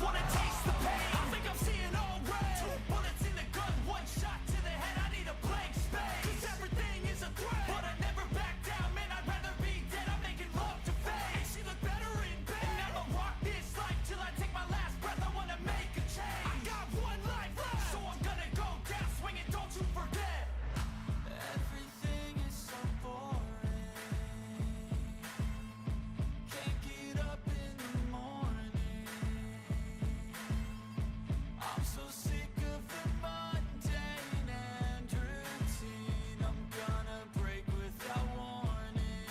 wanna taste the pain. I think I'm seeing all red. 2 bullets in the gun, 1 shot to the head. I need a blank space. 'Cause everything is a threat, but I never back down. Man, I'd rather be dead. I'm making love to fate. And she look better in bed. And I'ma rock this life till I take my last breath. I wanna make a change. I got 1 life left, so I'm gonna go down swinging. Don't you forget. Everything is so boring. Can't get up in the morning. I'm so sick of the mundane and routine. I'm gonna break without warning.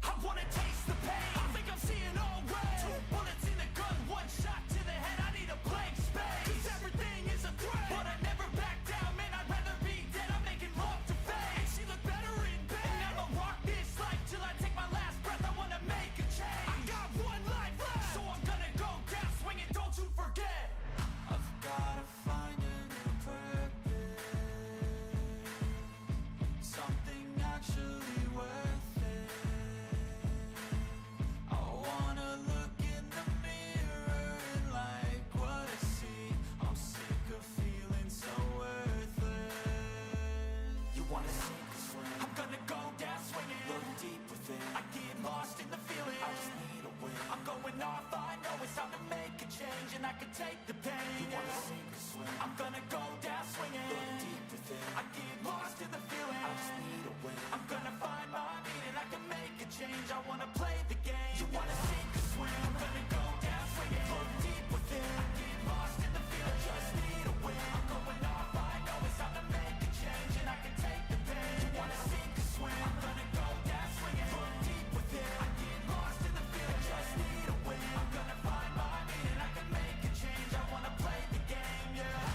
I wanna taste the pain. I think I'm seeing all red. 2 bullets in the gun, 1 shot to the head. I need a blank space. 'Cause everything is a threat, but I never back down. Man, I'd rather be dead. I'm making love to fate. And she look better in bed. And I'ma rock this life till I take my last breath. I wanna make a change. I got 1 life left, so I'm gonna go down swinging. Don't you forget. I've gotta find a new purpose, something actually worth it. I wanna look in the mirror and like what I see. I'm sick of feeling so worthless. You wanna sink or swim? I'm gonna go down swinging. Look deep within. I get lost in the feeling. I just need a win. I'm going off. I know it's time to make a change, and I can take the pain. You wanna sink or swim? I'm gonna go down swinging. Look deep within. I get lost in the feeling. I just need a win. I'm gonna find my meaning. I can make a change. I wanna play the game. You wanna sink or swim? I'm gonna go down swinging. Look deep within. I get lost in the feeling. Just need a win. I'm going off. I know it's time to make a change, and I can take the pain. You wanna sink or swim? I'm gonna go down swinging. Look deep within. I get lost in the feeling. Just need a win. I'm gonna find my meaning. I can make a change. I wanna play the game, yeah.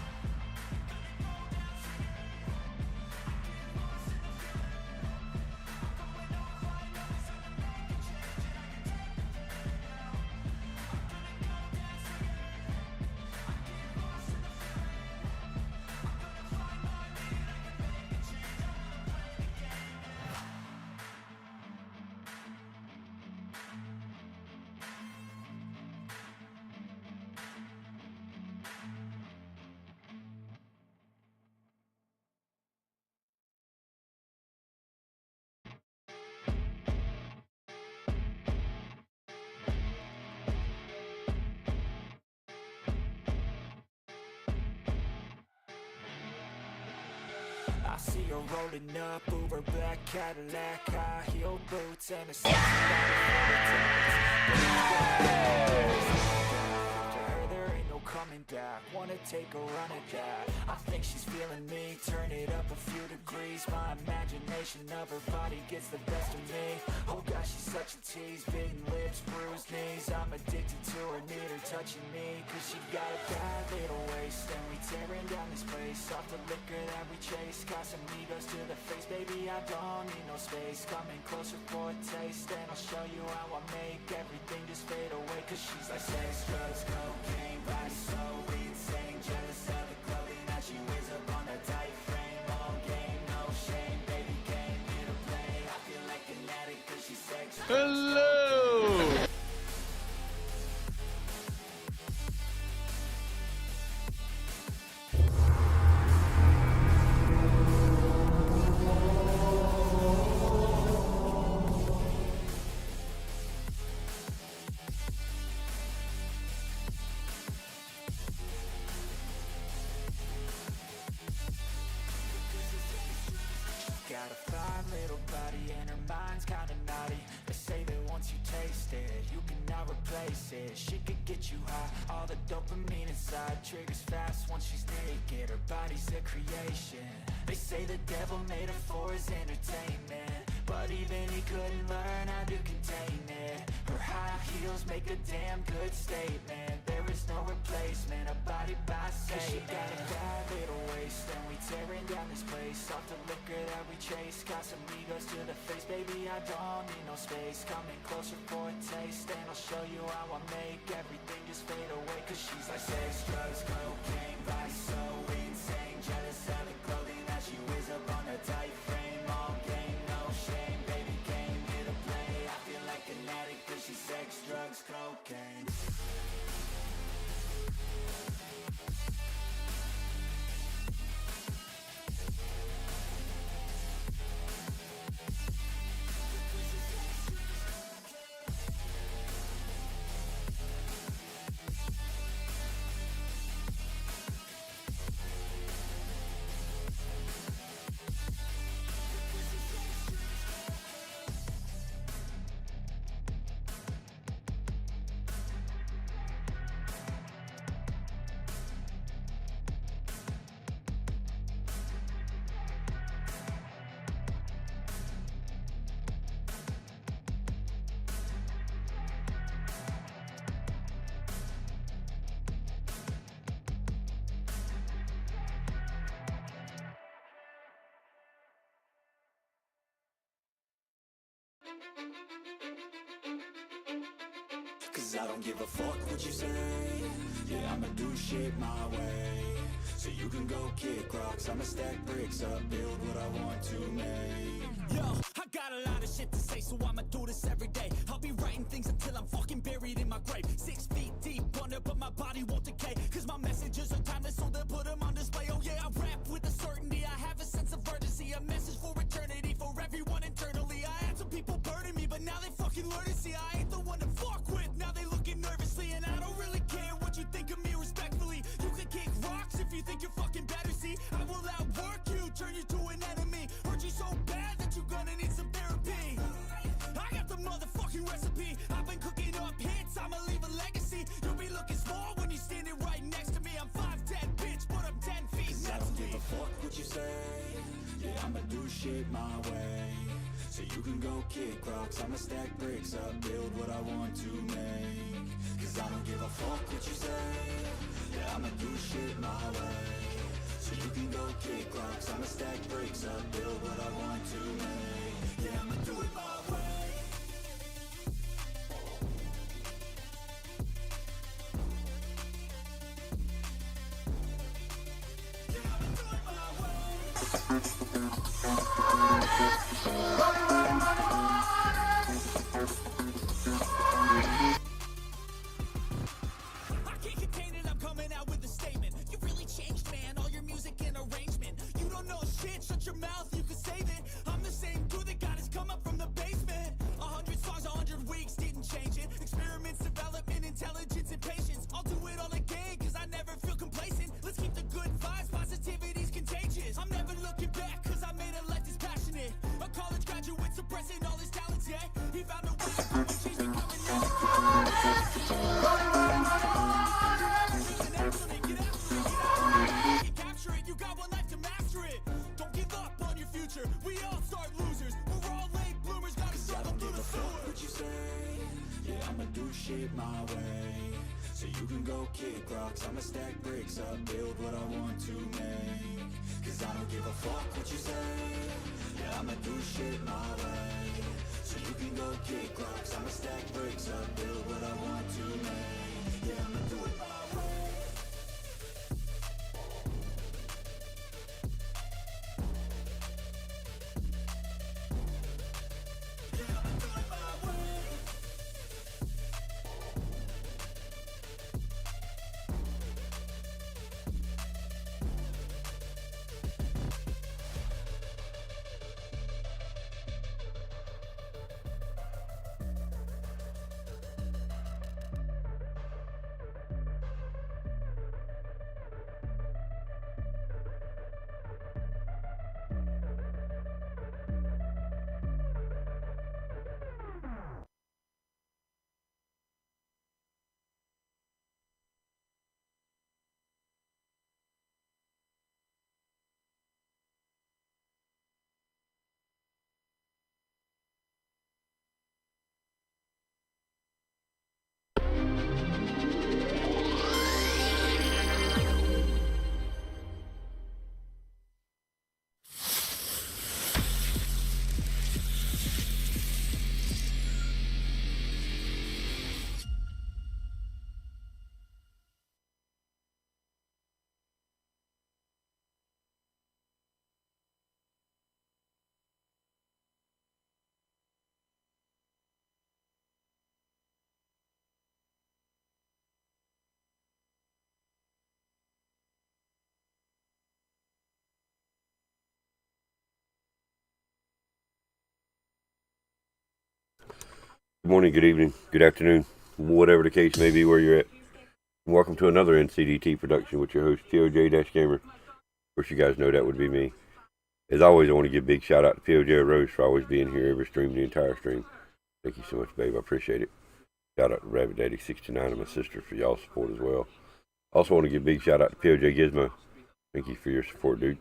I see her rolling up, Uber black Cadillac, high heel boots, and a sexy body full of tats. After her, there ain't no coming back. Wanna take a run at that? I think she's feeling me. Turn it up a few degrees. My imagination of her body gets the best of me. Oh gosh, she's such a tease. Bitten lips, bruised knees. I'm addicted to her, need her touching me. 'Cause she got a bad little waist, and we tearing down this place. Off the liquor that we chase. Got some egos to the face, baby, I don't need no space. Coming closer for a taste, and I'll show you how I make everything just fade away. 'Cause she's like sex, drugs, cocaine, body so insane. Jealous of the clothing that she wears up on a tight frame. All game, no shame, baby came here to play. I feel like an addict 'cause she's sex. Hello! Got a fine little body and her mind's kinda naughty. They say that once you taste it, you cannot replace it. She could get you high, all the dopamine inside triggers fast once she's naked. Her body's a creation. They say the devil made her for his entertainment, but even he couldn't learn how to contain it. Her high heels make a damn good statement. There is no replacement, a body by Satan. 'Cause she got a bad little waist, and we tearing down this place. Off the liquor that we chase. Got some egos to the face, baby, I don't need no space. Coming closer for a taste, and I'll show you how I make everything just fade away. 'Cause she's like sex, drugs, cocaine, body so insane. Jealous of the clothing that she wears up on a tight frame. All game, no shame, baby came here to play. I feel like an addict 'cause she's sex, drugs, cocaine. Cause I don't give a fuck what you say. Yeah, I'ma do shit my way. So you can go kick rocks, I'ma stack bricks up, build what I want to make. Yo, I got a lot of shit to say, so I'ma do this every day. I'll be writing things until I'm fucking buried in my grave. 6 feet deep under, but my body won't decay. Cause my messages are timeless, so they'll put them on display. Oh yeah, I rap with a certainty, I have a sense of urgency. A message for eternity, for everyone internally. I had some people burning me, but now they fucking learn to see I ain't the one to fuck with. Now they looking nervously, and I don't really care what you think of me respectfully. You can kick rocks if you think you're fucking better, see. I will outwork you, turn you to an enemy. Hurt you so bad that you're gonna need some therapy. I got the motherfucking recipe. I've been cooking up hits, I'ma leave a legacy. You'll be looking small when you're standing right next to me. I'm 5'10", bitch, but I'm 10 feet next to me. I don't give a fuck what you say. Yeah, I'ma do shit my way. So you can go kick rocks, I'ma stack bricks up, build what I want to make. Cause I don't give a fuck what you say. Yeah, I'ma do shit my way. So you can go kick rocks, I'ma stack bricks up, build what I want to make. Yeah, I'ma do it my way. Yeah, I'ma do it my way. I can't contain it, I'm coming out with a statement. You really changed, man, all your music and arrangement. You don't know shit, shut your mouth, you can save it. I'm the same dude that got his come up from the basement. 100 songs, 100 weeks, didn't change it. Experiments, development, intelligence, and patience. I'll do it all again, cause I never feel complacent. Let's keep the good vibes, positivity's contagious. I'm never looking back, cause I made a life that's passionate. A college graduate suppressing all his talents, yeah. He found a way to change, becoming capture it, you got one life to master it. Don't give up on your future, we all start losers. We're all late bloomers, gotta struggle through the sewer. What you say? Yeah, I'ma do shit my way. So you can go kick rocks, I'ma stack bricks up, build what I want to make. Cause I don't give a fuck what you say. Yeah, I'ma do shit my way. So you can go kick rocks, I'ma stack bricks up, build what I want to make. Yeah, I'ma do it my way. Yeah, I'ma do it my way. Good morning, good evening, good afternoon, whatever the case may be where you're at. Welcome to another NCDT production with your host, PoJ-Gamer. Of course, you guys know that would be me. As always, I want to give a big shout out to Poj-Arose for always being here every stream, the entire stream. Thank you so much, babe. I appreciate it. Shout out to RABBITDADDY69 and my sister for y'all's support as well. Also want to give a big shout out to PoJ-GiZmO. Thank you for your support, dude.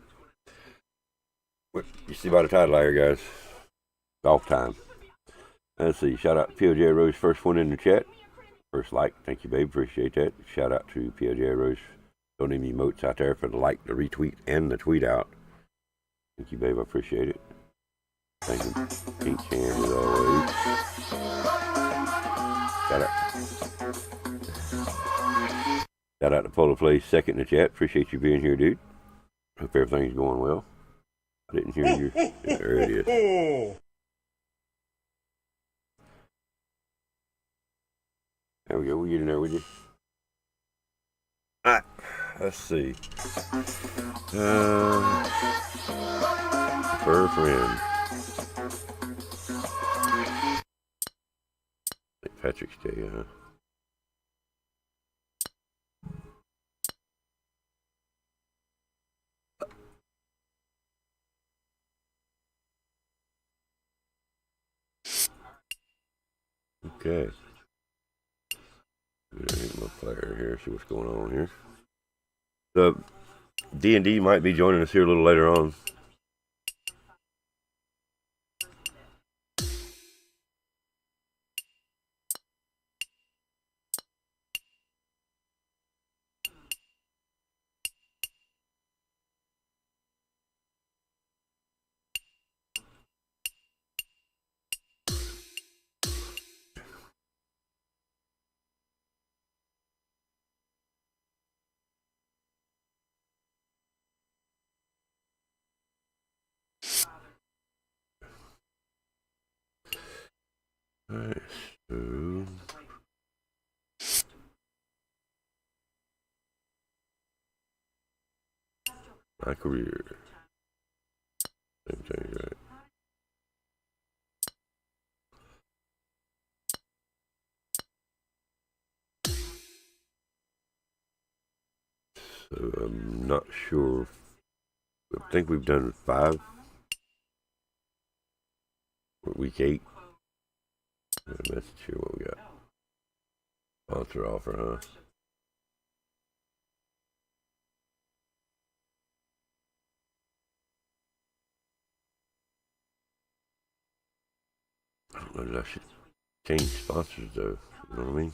You see by the title here, guys. Golf time. Let's see. Shout out to Poj-Arose, first one in the chat. First like. Thank you, babe. Appreciate that. Shout out to Poj-Arose. Don't any emotes out there for the like, the retweet, and the tweet out. Thank you, babe. I appreciate it. Thank you. Pink hand as always. Shout out to Polo Plays second in the chat. Appreciate you being here, dude. Hope everything's going well. I didn't hear you. There it is. There we go. We'll get in there with you. Alright. Let's see. Fur friend. St. Patrick's Day, huh? Okay. My player here, see what's going on here. The D&D might be joining us here a little later on. Alright, so Mycareer. Same thing, right? So I'm not sure. I think we've done 5. Week 8. Message here, what we got? Sponsor offer, huh? I don't know that I should change sponsors though. You know what I mean?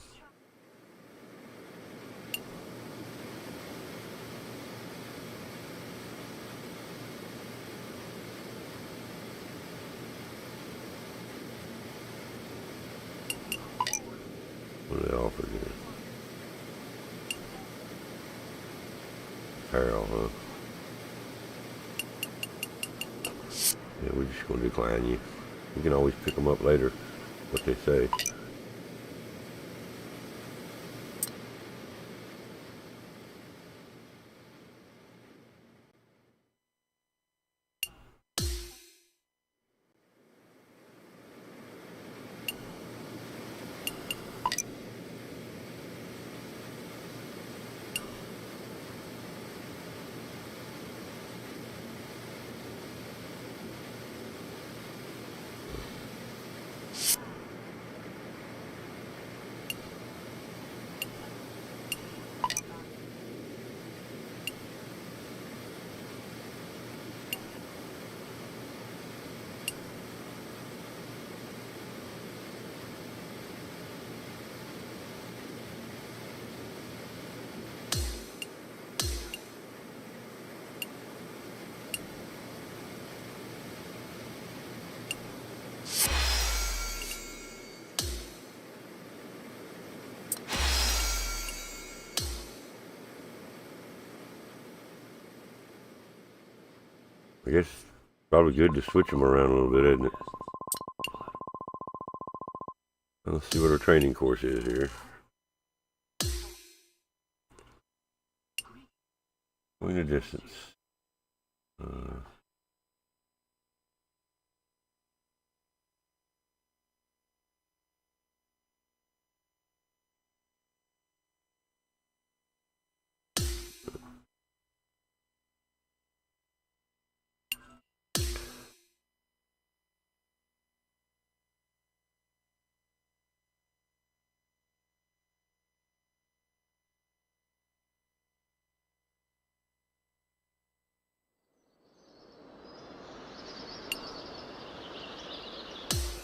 What do they offer here? Apparel, huh? Yeah, we're just gonna decline you. You can always pick them up later, what they say. I guess it's probably good to switch them around a little bit, isn't it? Let's see what our training course is here. Point of distance.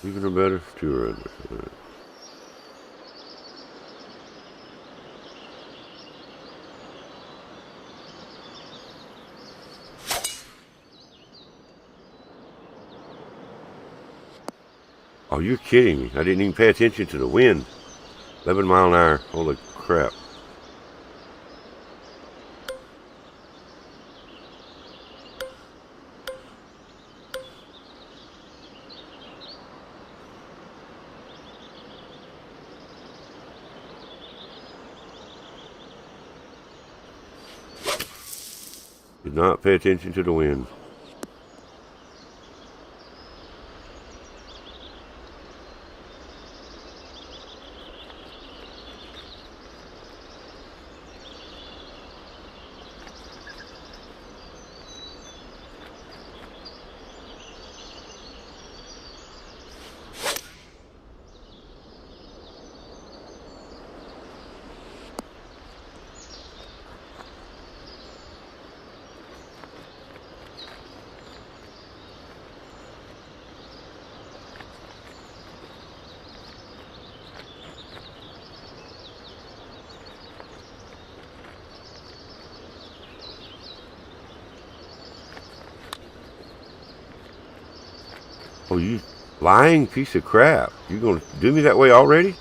Even or better, 2 or under. Right. Oh, you're kidding me. I didn't even pay attention to the wind. 11 mile an hour. Holy crap. Did not pay attention to the wind. Oh, you lying piece of crap. You gonna do me that way already?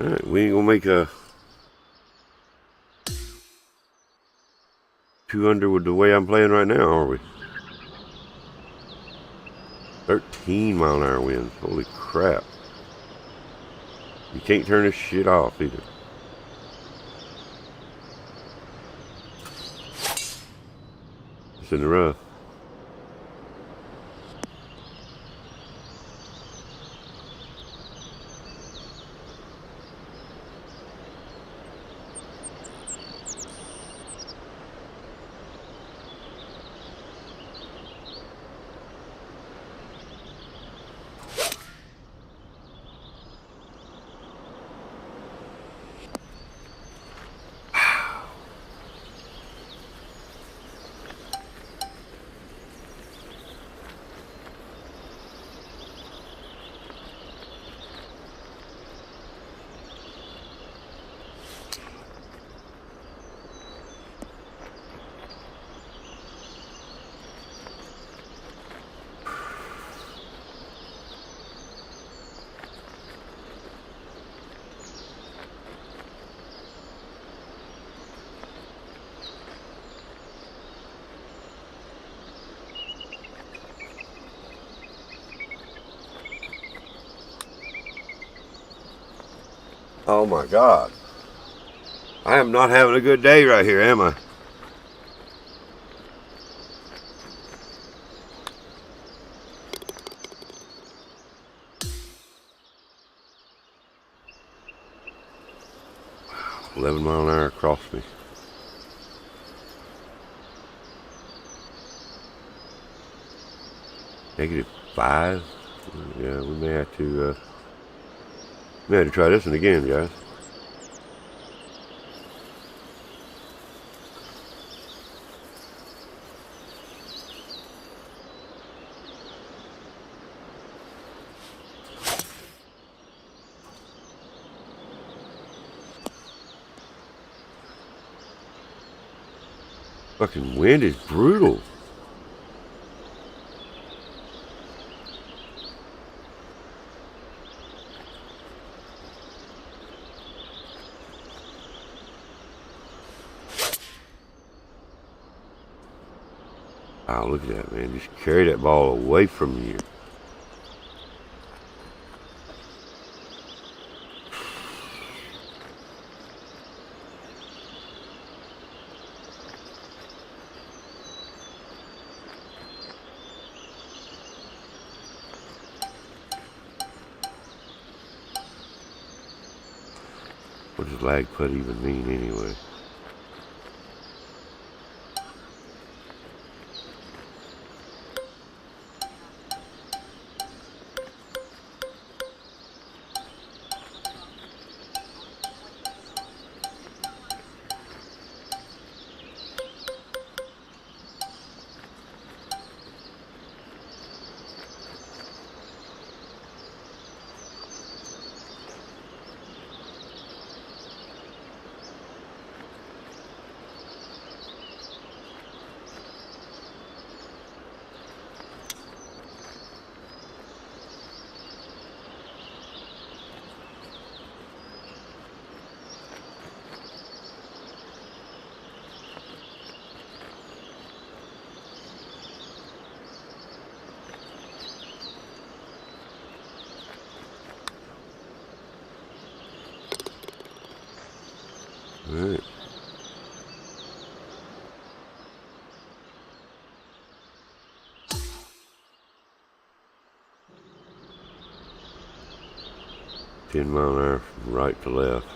Alright, we ain't gonna make a 2 under with the way I'm playing right now, are we? 13 mile an hour winds. Holy crap. You can't turn this shit off either. It's in the rough. Oh my God. I am not having a good day right here, am I? Wow, 11 mile an hour across me. -5. Yeah, we may have to try this one again, guys. Fucking wind is brutal. Wow, look at that, man. Just carry that ball away from you. What does lag put even mean anyway? Alright. $10 an hour from right to left.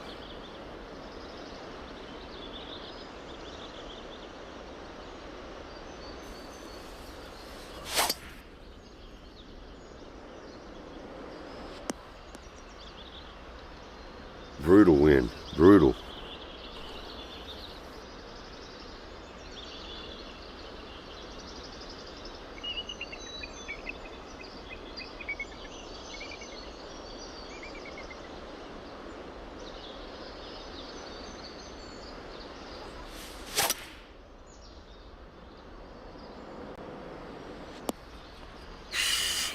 Brutal wind. Brutal.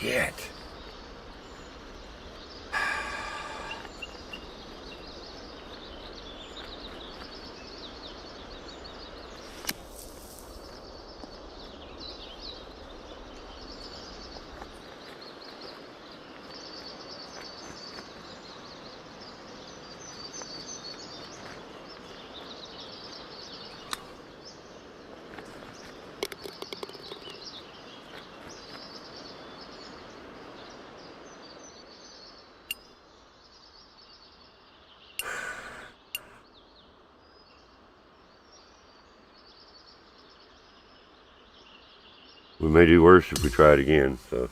Shit. We may do worse if we try it again, so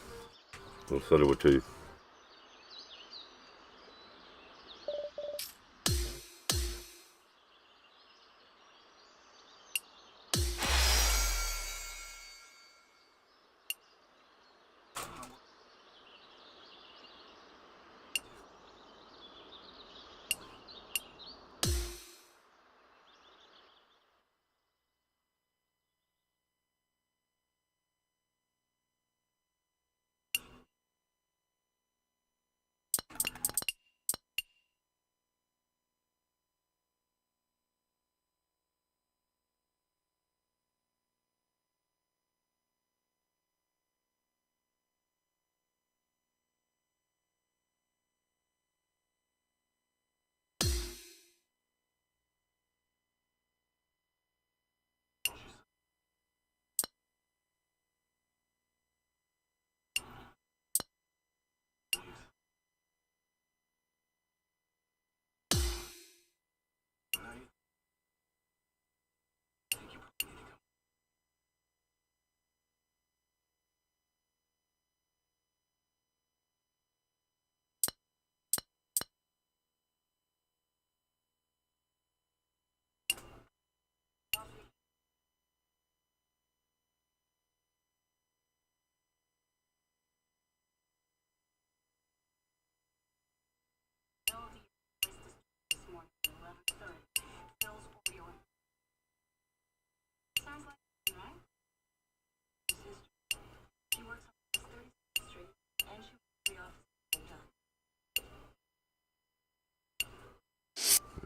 we'll settle with 2.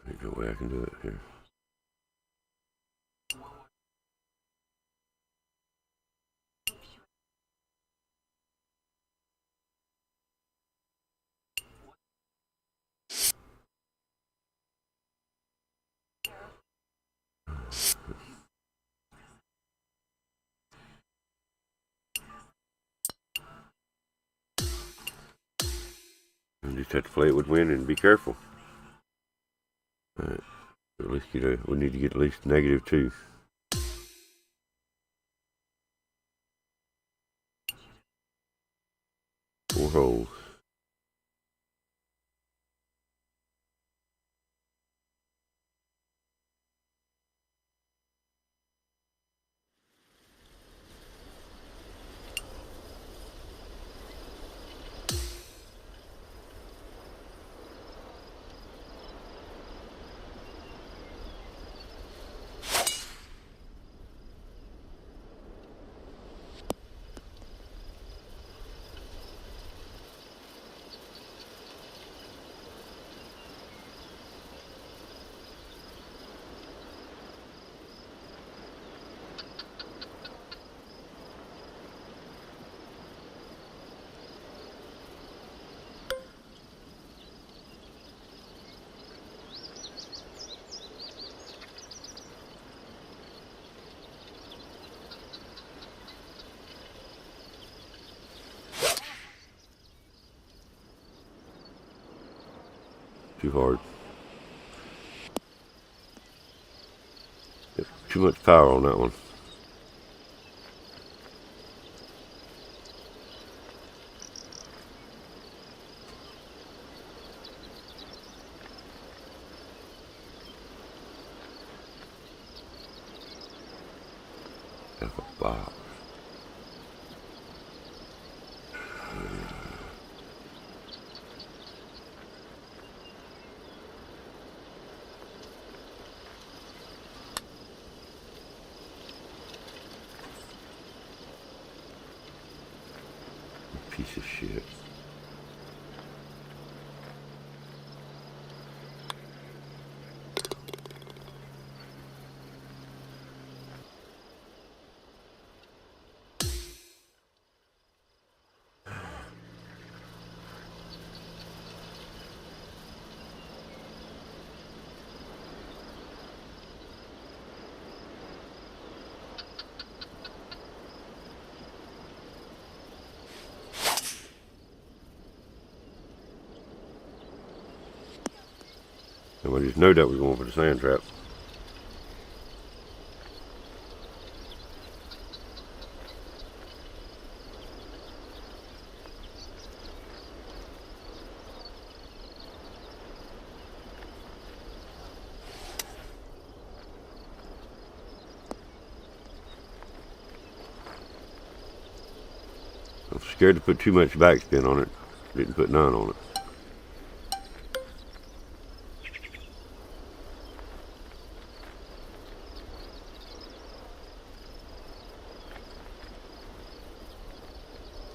There's no way I can do it here. You just have to play it with wind and be careful. Alright. At least we need to get at least -2. 4 holes. too hard. Yep, too much power on that one. Wow. Piece of shit. And I just know that we're going for the sand trap. I'm scared to put too much backspin on it. Didn't put none on it.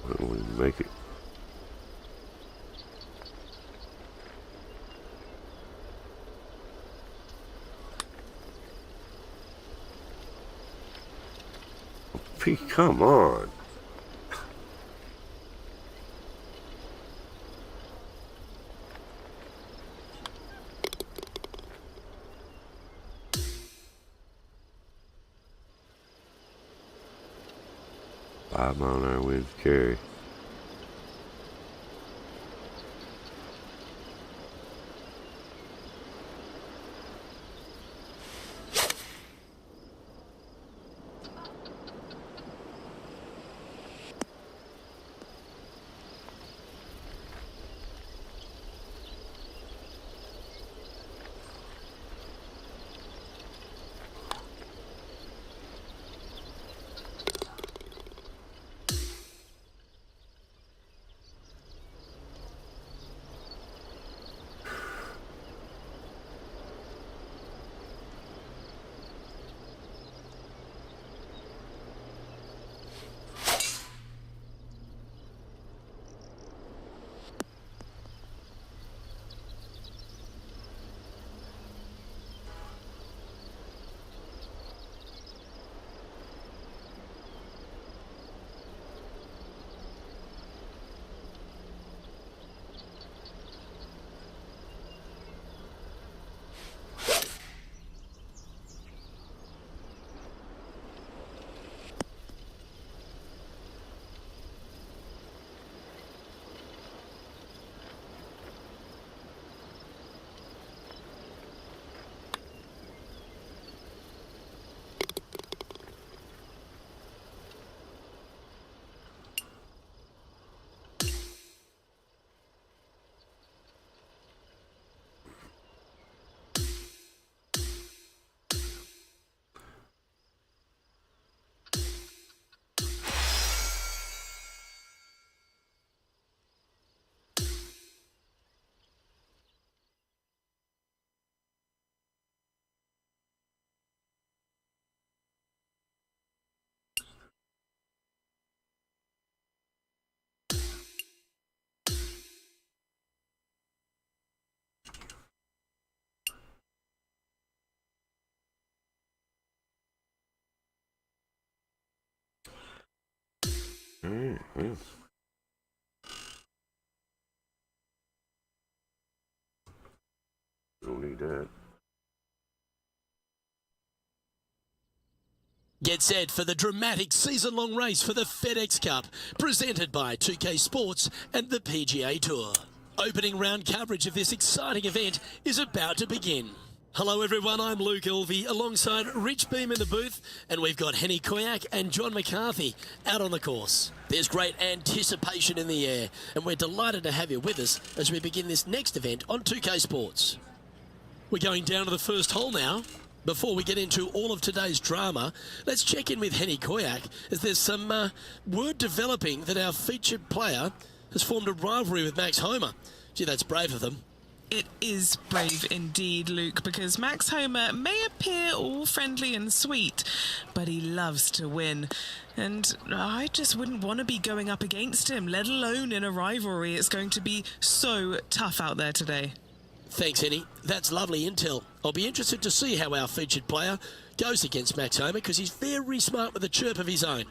I don't even make it. Come on. Five mile an hour winds carry. Well. Don't need that. Get set for the dramatic season-long race for the FedEx Cup, presented by 2K Sports and the PGA Tour. Opening round coverage of this exciting event is about to begin. Hello everyone, I'm Luke Elvey alongside Rich Beam in the booth, and we've got Henny Koyak and John McCarthy out on the course. There's great anticipation in the air, and we're delighted to have you with us as we begin this next event on 2K Sports. We're going down to the first hole now. Before we get into all of today's drama, let's check in with Henny Koyak, as there's some word developing that our featured player has formed a rivalry with Max Homer. Gee, that's brave of them. It is brave indeed, Luke, because Max Homer may appear all friendly and sweet, but he loves to win. And I just wouldn't want to be going up against him, let alone in a rivalry. It's going to be so tough out there today. Thanks, Henny. That's lovely intel. I'll be interested to see how our featured player goes against Max Homer, because he's very smart with a chirp of his own.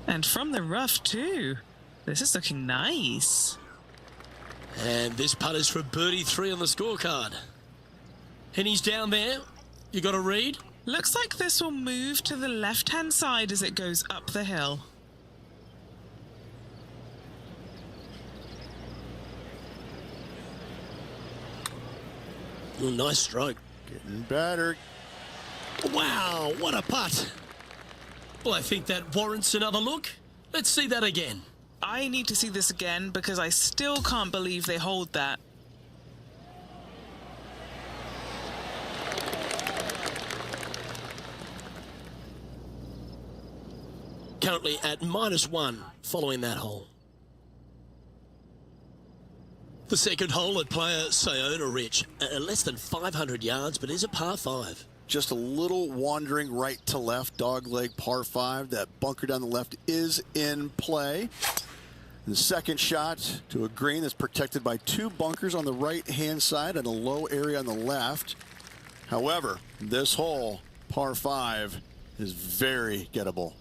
And from the rough too. This is looking nice. And this putt is for birdie 3 on the scorecard. Henny's down there. You got a read? Looks like this will move to the left-hand side as it goes up the hill. Oh, nice stroke. Getting better. Wow, what a putt. Well, I think that warrants another look. Let's see that again. I need to see this again because I still can't believe they hold that. Currently at -1 following that hole. The second hole at player Sayona Rich, less than 500 yards, but is a par 5. Just a little wandering right to left, dogleg par 5. That bunker down the left is in play. The second shot to a green that's protected by 2 bunkers on the right-hand side and a low area on the left. However, this hole, par 5, is very gettable.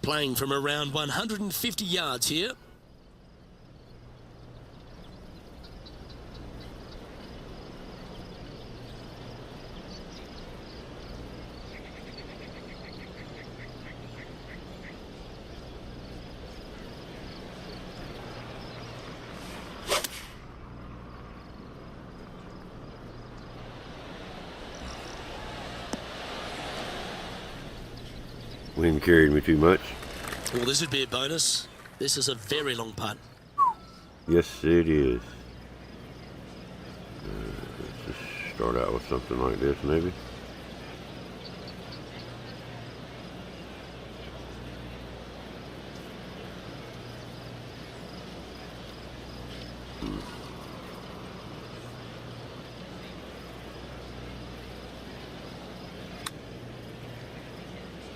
Playing from around 150 yards here. Wind carried me too much. Well, this would be a bonus. This is a very long putt. Yes, it is. Let's just start out with something like this, maybe.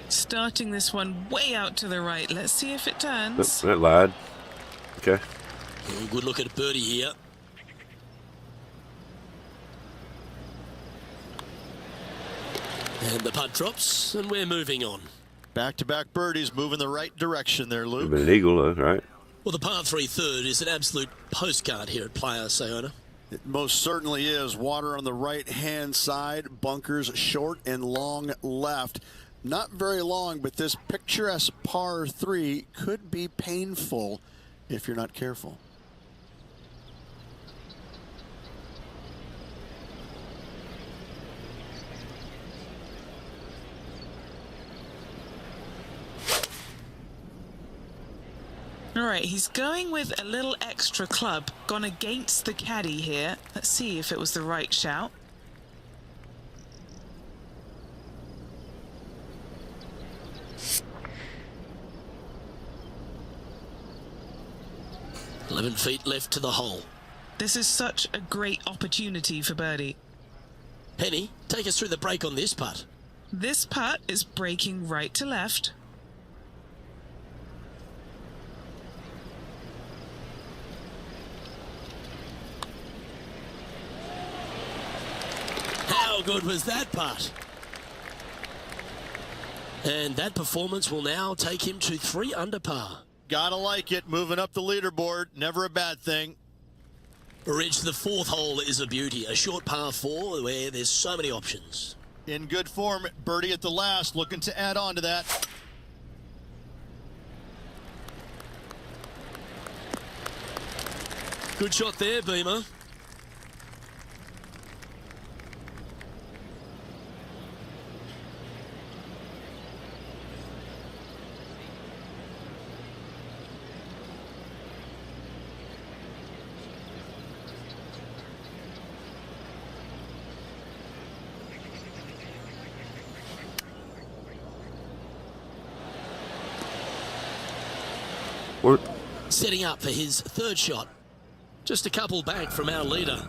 Starting this one way out to the right. Let's see if it turns. That lied. Okay. Good look at birdie here. And the putt drops, and we're moving on. Back-to-back birdies moving the right direction there, Luke. Been an eagle, though, right? Well, the par 3 third is an absolute postcard here at player Sayona. It most certainly is. Water on the right-hand side, bunkers short and long left. Not very long, but this picturesque par 3 could be painful if you're not careful. All right, he's going with a little extra club, gone against the caddy here. Let's see if it was the right shout. $11 feet left to the hole. This is such a great opportunity for birdie. Henny, take us through the break on this putt. This putt is breaking right to left. How good was that putt? And that performance will now take him to 3 under par. Gotta like it. Moving up the leaderboard. Never a bad thing. Rich, the 4th hole is a beauty. A short par 4 where there's so many options. in good form. Birdie at the last, looking to add on to that. Good shot there, Beamer. What? Setting up for his third shot. Just a couple back from our leader.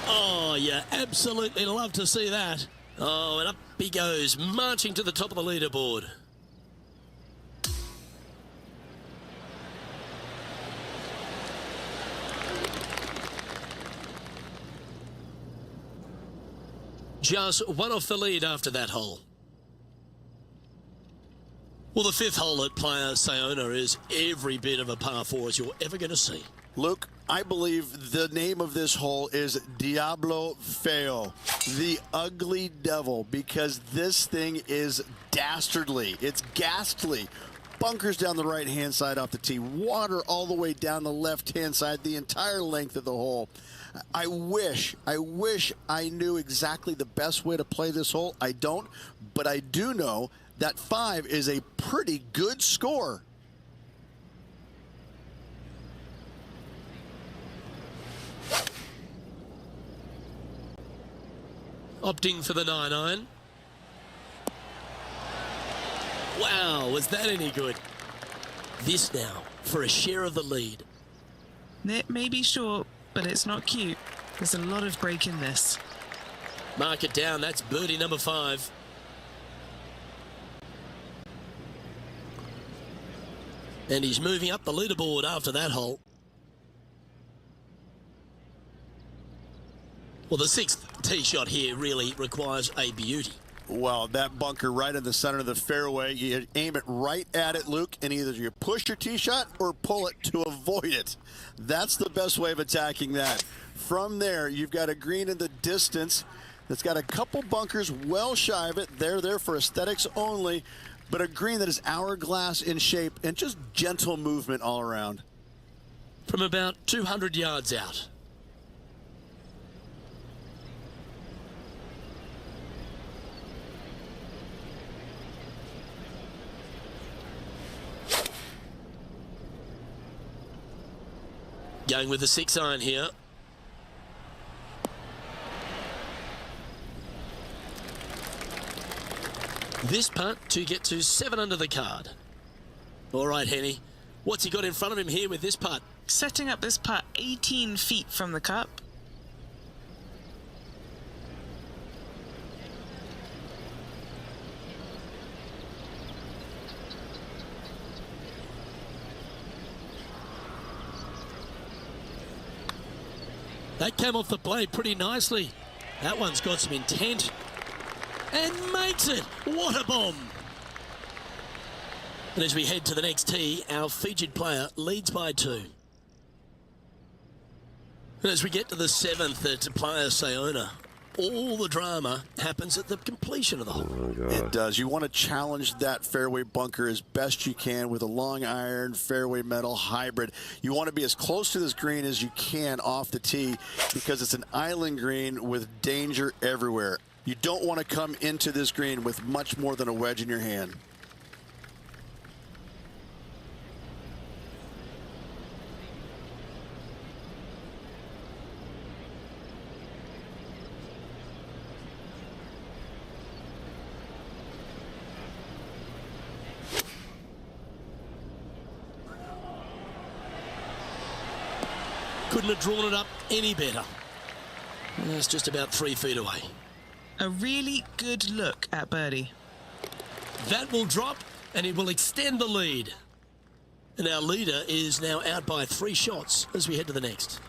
Oh, you absolutely love to see that. Oh, and up he goes, marching to the top of the leaderboard. Just one off the lead after that hole. Well, the fifth hole at Playa Sayona is every bit of a par 4 as you're ever going to see. Luke, I believe the name of this hole is Diablo Feo, the ugly devil, because this thing is dastardly. It's ghastly. Bunkers down the right-hand side off the tee, water all the way down the left-hand side, the entire length of the hole. I wish I knew exactly the best way to play this hole. I don't, but I do know that 5 is a pretty good score. Opting for the 9-iron. Wow, was that any good? This now for a share of the lead. It may be short, but it's not cute. There's a lot of break in this. Mark it down, that's birdie number 5. And he's moving up the leaderboard after that hole. Well, the 6th tee shot here really requires a beauty. Well, that bunker right in the center of the fairway, you aim it right at it, Luke, and either you push your tee shot or pull it to avoid it. That's the best way of attacking that. From there, you've got a green in the distance that's got a couple bunkers well shy of it. They're there for aesthetics only, but a green that is hourglass in shape and just gentle movement all around. From about 200 yards out. Going with the 6-iron here. This putt to get to 7 under the card. All right, Henny. What's he got in front of him here with this putt? Setting up this putt 18 feet from the cup. That came off the blade pretty nicely. That one's got some intent. And makes it. What a bomb. And as we head to the next tee, our featured player leads by 2. And as we get to the 7th at Playa Sayona, all the drama happens at the completion of the hole. Oh, it does. You want to challenge that fairway bunker as best you can with a long iron fairway metal hybrid. You want to be as close to this green as you can off the tee because it's an island green with danger everywhere. You don't want to come into this green with much more than a wedge in your hand. Couldn't have drawn it up any better. It's just about 3 feet away. A really good look at birdie. That will drop and it will extend the lead. And our leader is now out by 3 shots as we head to the next.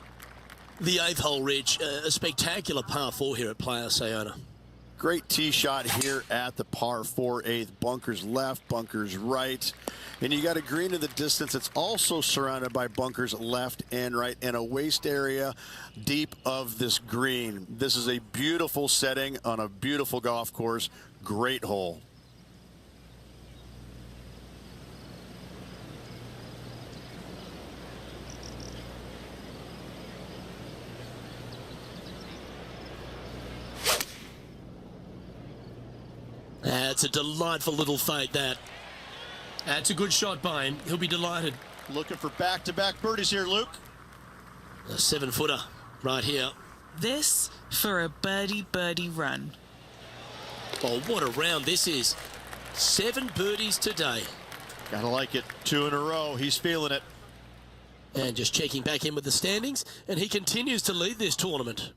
The 8th hole, Rich, a spectacular par 4 here at Playa Sayona. Great tee shot here at the par 4/8. Bunkers left, bunkers right. And you got a green in the distance. It's also surrounded by bunkers left and right and a waste area deep of this green. This is a beautiful setting on a beautiful golf course. Great hole. It's a delightful little fade, that. That's a good shot by him. He'll be delighted. Looking for back-to-back birdies here, Luke. A 7-footer right here. This for a birdie run. Oh, what a round this is. 7 birdies today. Gotta like it. 2 in a row. He's feeling it. And just checking back in with the standings, and he continues to lead this tournament.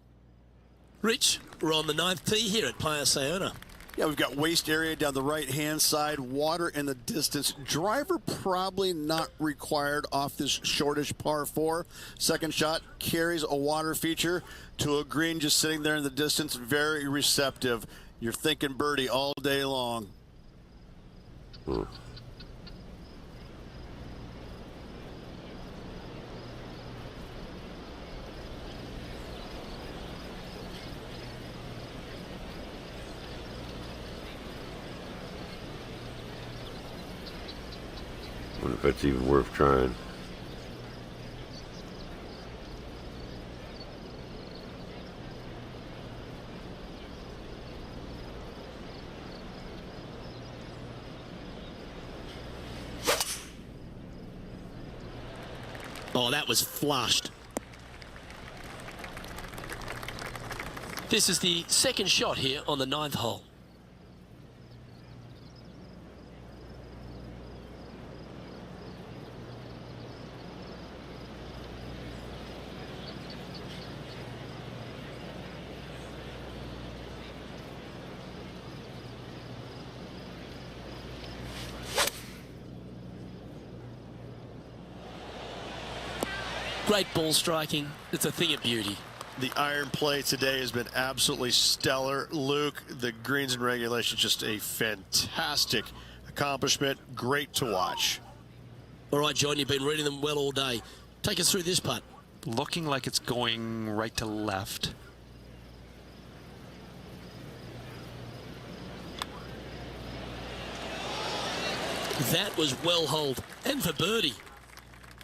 Rich, we're on the 9th tee here at Poj-Gamer. Yeah, we've got waste area down the right-hand side, water in the distance. Driver probably not required off this shortish par 4. Second shot carries a water feature to a green just sitting there in the distance. Very receptive. You're thinking birdie all day long. I wonder if that's even worth trying. Oh, that was flushed. This is the second shot here on the 9th hole. Great ball striking. It's a thing of beauty. The iron play today has been absolutely stellar. Luke, the greens and regulation, just a fantastic accomplishment. Great to watch. All right, John, you've been reading them well all day. Take us through this putt. Looking like it's going right to left. That was well holed, and for birdie.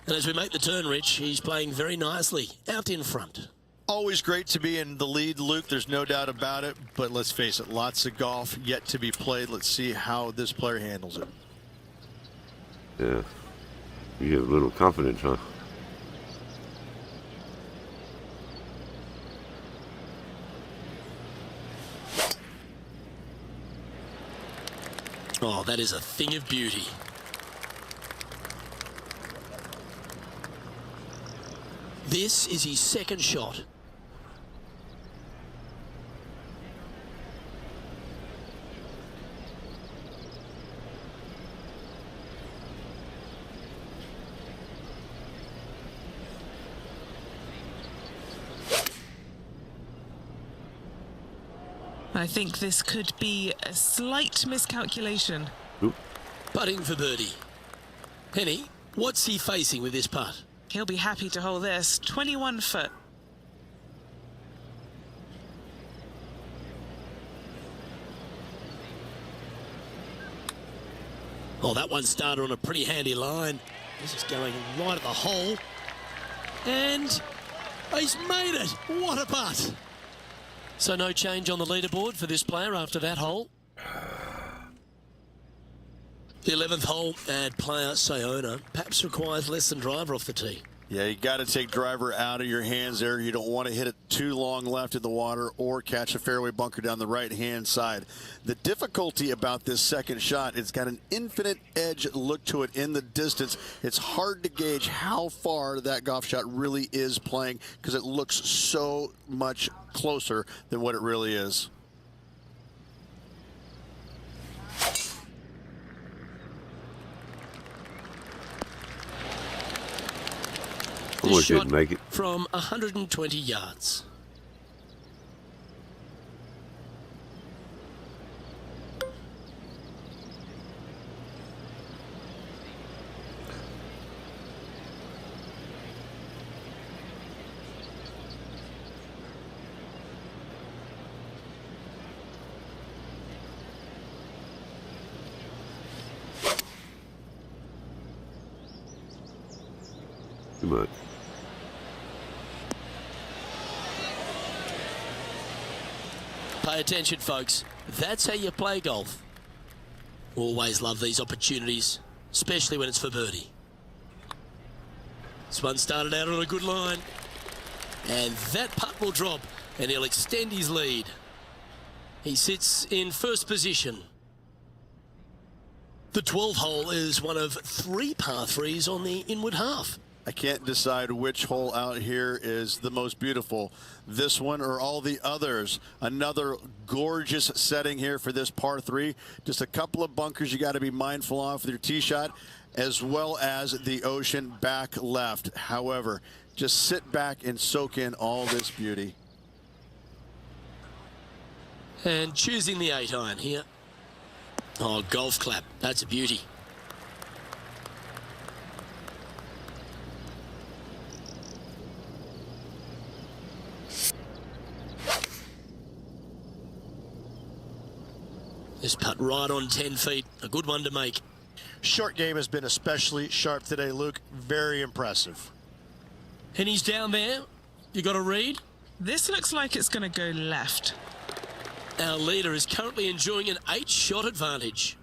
And as we make the turn, Rich, he's playing very nicely out in front. Always great to be in the lead, Luke. There's no doubt about it. But let's face it, lots of golf yet to be played. Let's see how this player handles it. Yeah. You have little confidence, huh? Oh, that is a thing of beauty. This is his second shot. I think this could be a slight miscalculation. Oop. Putting for birdie. Henny, what's he facing with this putt? He'll be happy to hold this. 21 foot. Oh, that one started on a pretty handy line. This is going right at the hole. And he's made it. What a putt. So no change on the leaderboard for this player after that hole. The 11th hole at Poj-Gamer perhaps requires less than driver off the tee. Yeah, you got to take driver out of your hands there. You don't want to hit it too long left in the water or catch a fairway bunker down the right-hand side. The difficulty about this second shot, it's got an infinite edge look to it in the distance. It's hard to gauge how far that golf shot really is playing because it looks so much closer than what it really is. This shot didn't make it. From 120 yards. Too much. Pay attention, folks. That's how you play golf. Always love these opportunities, especially when it's for birdie. This one started out on a good line. And that putt will drop, and he'll extend his lead. He sits in first position. The 12th hole is one of 3 par 3s on the inward half. I can't decide which hole out here is the most beautiful, this one or all the others. Another gorgeous setting here for this par 3. Just a couple of bunkers you got to be mindful of with your tee shot, as well as the ocean back left. However, just sit back and soak in all this beauty. And choosing the 8-iron here. Oh, golf clap. That's a beauty. This putt right on 10 feet. A good one to make. Short game has been especially sharp today, Luke. Very impressive. And he's down there. You got a read? This looks like it's going to go left. Our leader is currently enjoying an 8-shot advantage.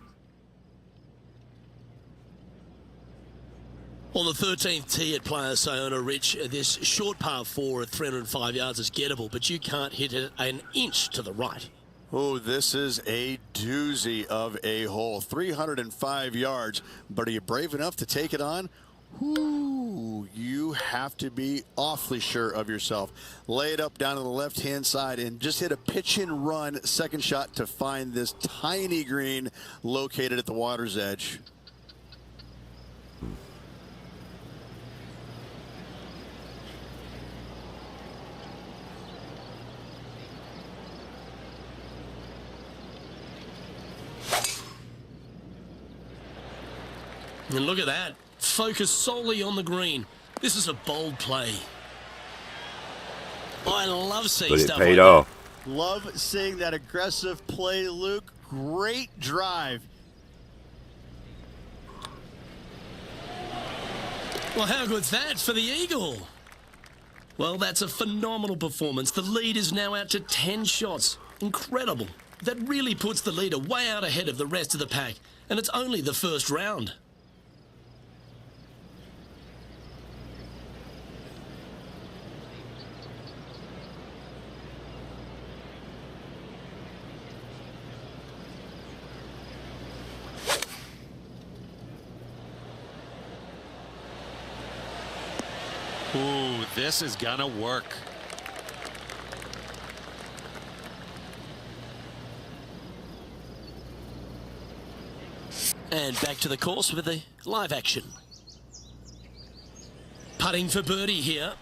On the 13th tee at Players-Sayona, Rich, this short par 4 at 305 yards is gettable, but you can't hit it an inch to the right. Oh, this is a doozy of a hole. 305 yards, but are you brave enough to take it on? Ooh, you have to be awfully sure of yourself. Lay it up down to the left-hand side and just hit a pitch and run second shot to find this tiny green located at the water's edge. And look at that. Focus solely on the green. This is a bold play. I love seeing But it stuff paid like off. Love seeing that aggressive play, Luke. Great drive. that. Well, how good's that for the Eagle? Well, that's a phenomenal performance. The lead is now out to 10 shots. Incredible. That really puts the leader way out ahead of the rest of the pack. And it's only the first round. Ooh, this is gonna work. And back to the course with the live action. Putting for birdie here.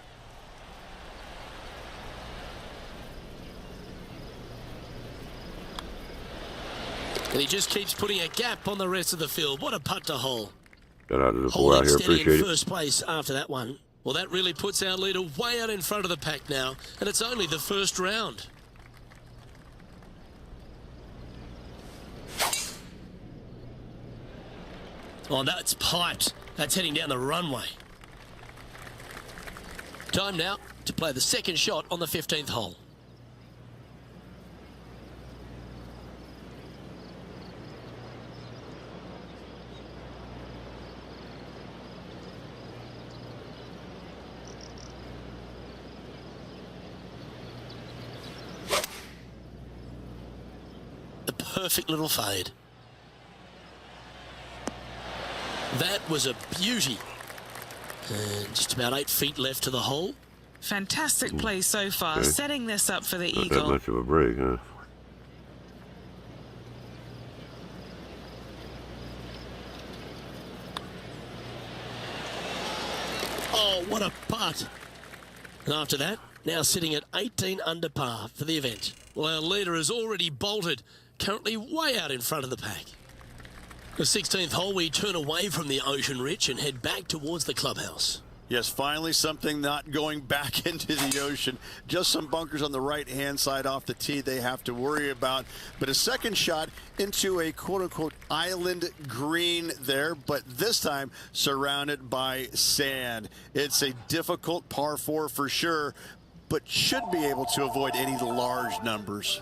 And he just keeps putting a gap on the rest of the field. What a putt to hole. Shout out to the Holding boy out here. steady Appreciate in it. first place after that one. Well, that really puts our leader way out in front of the pack now, and it's only the first round. Oh, that's piped. That's heading down the runway. Time now to play the second shot on the 15th hole. A perfect little fade. That was a beauty. And just about 8 feet left to the hole. Fantastic play so far, Okay. setting this up for the Not that Eagle. much of a break, huh? Oh, what a putt. And after that, now sitting at 18 under par for the event. Well, our leader has already bolted, currently way out in front of the pack. The 16th hole, we turn away from the ocean, Rich, and head back towards the clubhouse. Yes, finally something not going back into the ocean. Just some bunkers on the right-hand side off the tee they have to worry about. But a second shot into a quote-unquote island green there, but this time surrounded by sand. It's a difficult par 4 for sure, but should be able to avoid any large numbers.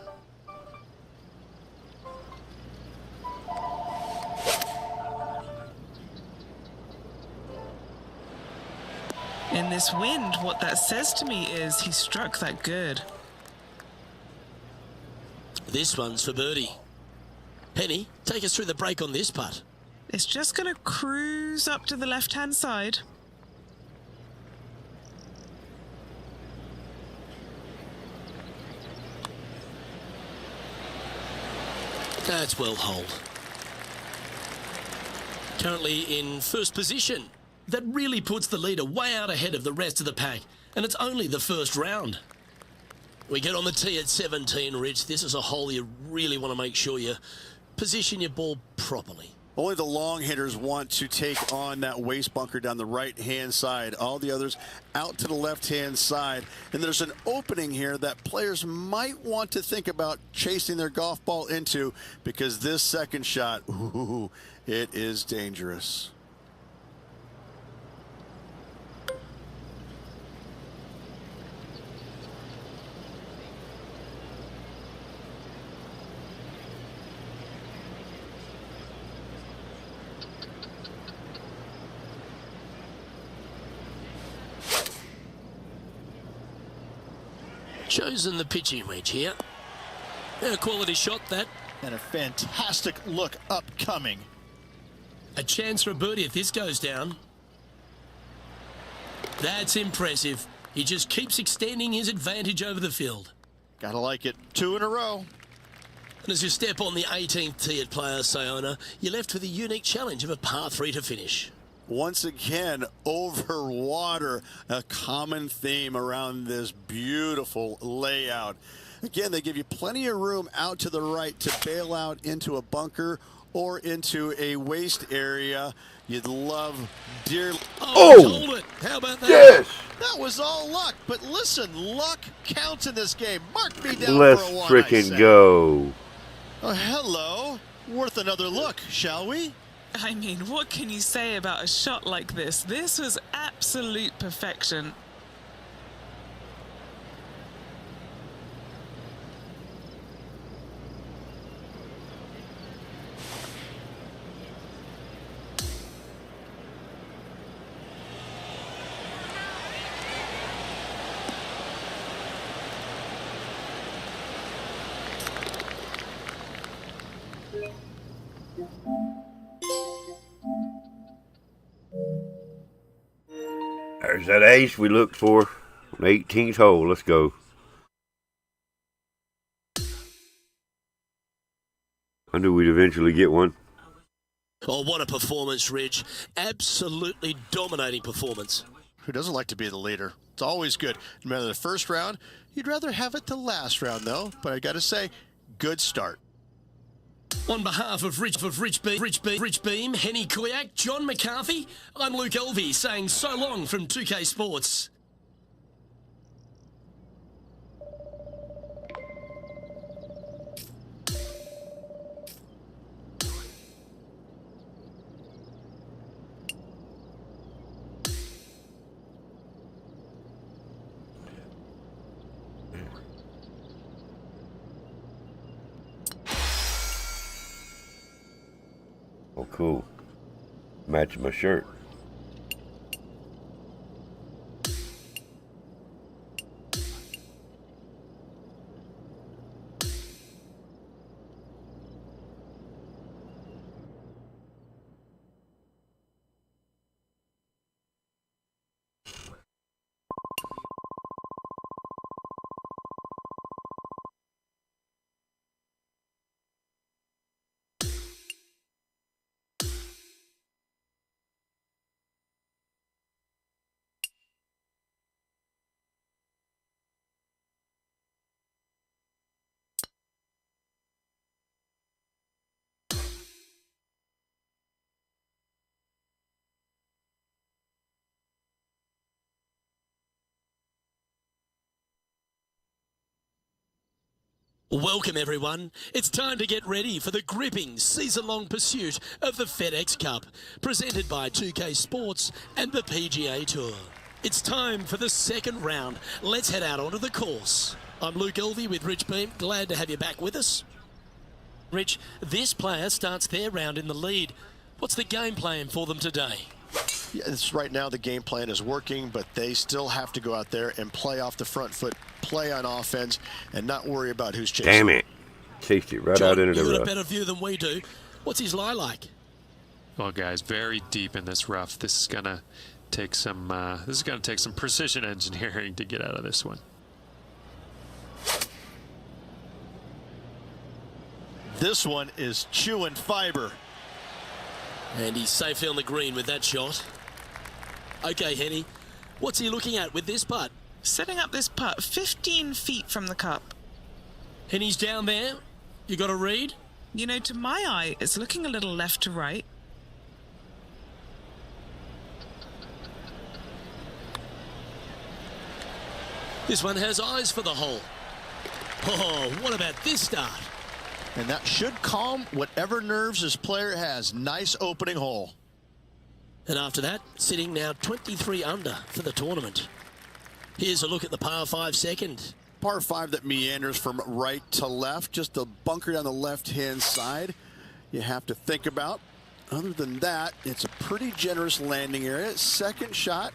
In this wind, what that says to me is he struck that good. This one's for birdie. Penny, take us through the break on this putt. It's just going to cruise up to the left-hand side. That's well holed. Currently in first position. That really puts the leader way out ahead of the rest of the pack, and it's only the first round. We get on the tee at 17, Rich. This is a hole you really want to make sure you position your ball properly. Only the long hitters want to take on that waste bunker down the right-hand side. All the others out to the left-hand side. And there's an opening here that players might want to think about chasing their golf ball into, because this second shot, ooh, it is dangerous. Chosen the pitching wedge here. A quality shot, that. And a fantastic look upcoming. A chance for a birdie if this goes down. That's impressive. He just keeps extending his advantage over the field. Gotta like it. 2 in a row. And as you step on the 18th tee at Players Sayona, you're left with a unique challenge of a par 3 to finish. Once again, over water, a common theme around this beautiful layout. Again, they give you plenty of room out to the right to bail out into a bunker or into a waste area. You'd love dearly. Oh! Hold it. How about that? Yes! That was all luck, but listen, luck counts in this game. Mark me down Let's for a 1, I frickin' say. go. Oh, hello. Worth another look, shall we? I mean, what can you say about a shot like this? This was absolute perfection. There's that ace we looked for on the 18th hole. Let's go. I knew we'd eventually get one. Oh, what a performance, Rich. Absolutely dominating performance. Who doesn't like to be the leader? It's always good. No matter the first round, you'd rather have it the last round, though. But I got to say, good start. On behalf of Rich Beam, Henny Kuyak, John McCarthy, I'm Luke Elvey saying so long from 2K Sports. Oh, cool. Matching my shirt. Welcome everyone. It's time to get ready for the gripping season-long pursuit of the FedEx Cup, presented by 2K Sports and the PGA Tour. It's time for the second round. Let's head out onto the course. I'm Luke Elvey with Rich Beam. Glad to have you back with us. Rich, this player starts their round in the lead. What's the game plan for them today? Yeah, right now the game plan is working, but they still have to go out there and play off the front foot, play on offense, and not worry about who's chasing. Damn it. Chased it right John, out into the you've got a rough. better view than we do. What's his lie like? Well, guys, very deep in this rough. This is gonna take some precision engineering to get out of this one. This one is chewing fiber. And he's safely on the green with that shot. Okay, Henny, what's he looking at with this putt? Setting up this putt 15 feet from the cup. Henny's down there. You got a read? You know, to my eye, it's looking a little left to right. This one has eyes for the hole. Oh, what about this start? And that should calm whatever nerves this player has. Nice opening hole. And after that, sitting now 23 under for the tournament. Here's a look at the par 5 second. Par 5 that meanders from right to left, just a bunker down the left-hand side you have to think about. Other than that, it's a pretty generous landing area. Second shot,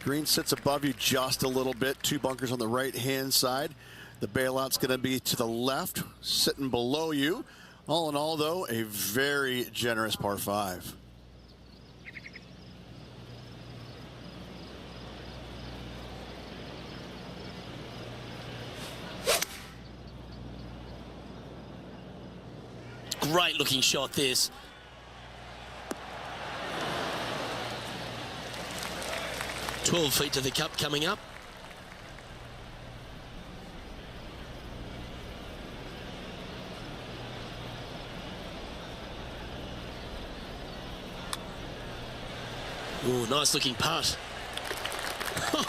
green sits above you just a little bit. 2 bunkers on the right-hand side. The bailout's going to be to the left, sitting below you. All in all, though, a very generous par 5. Great looking shot this. "12 feet to the cup coming up. Ooh, nice looking putt.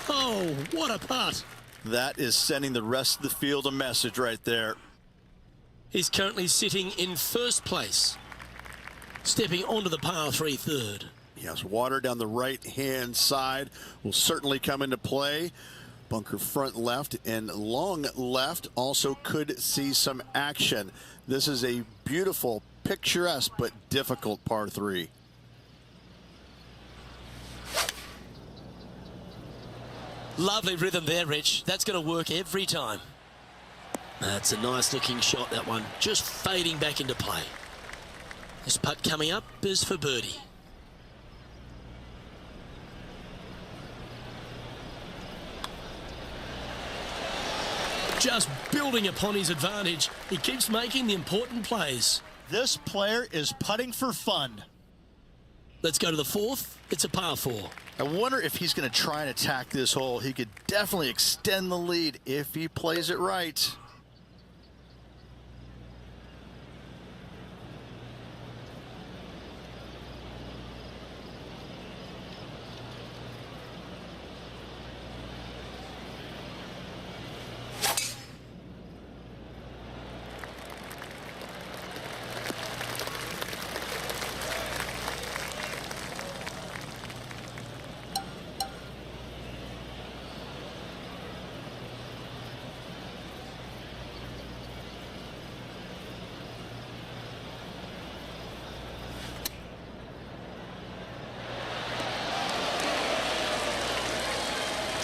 Oh, what a putt. That is sending the rest of the field a message right there. He's currently sitting in first place, stepping onto the par 3 third. Yes, water down the right-hand side will certainly come into play. Bunker front left and long left also could see some action. This is a beautiful, picturesque, but difficult par 3. Lovely rhythm there, Rich. That's going to work every time. That's a nice looking shot, that one. Just fading back into play. This putt coming up is for birdie. Just building upon his advantage. He keeps making the important plays. This player is putting for fun. Let's go to the 4th. It's a par 4. I wonder if he's going to try and attack this hole. He could definitely extend the lead if he plays it right.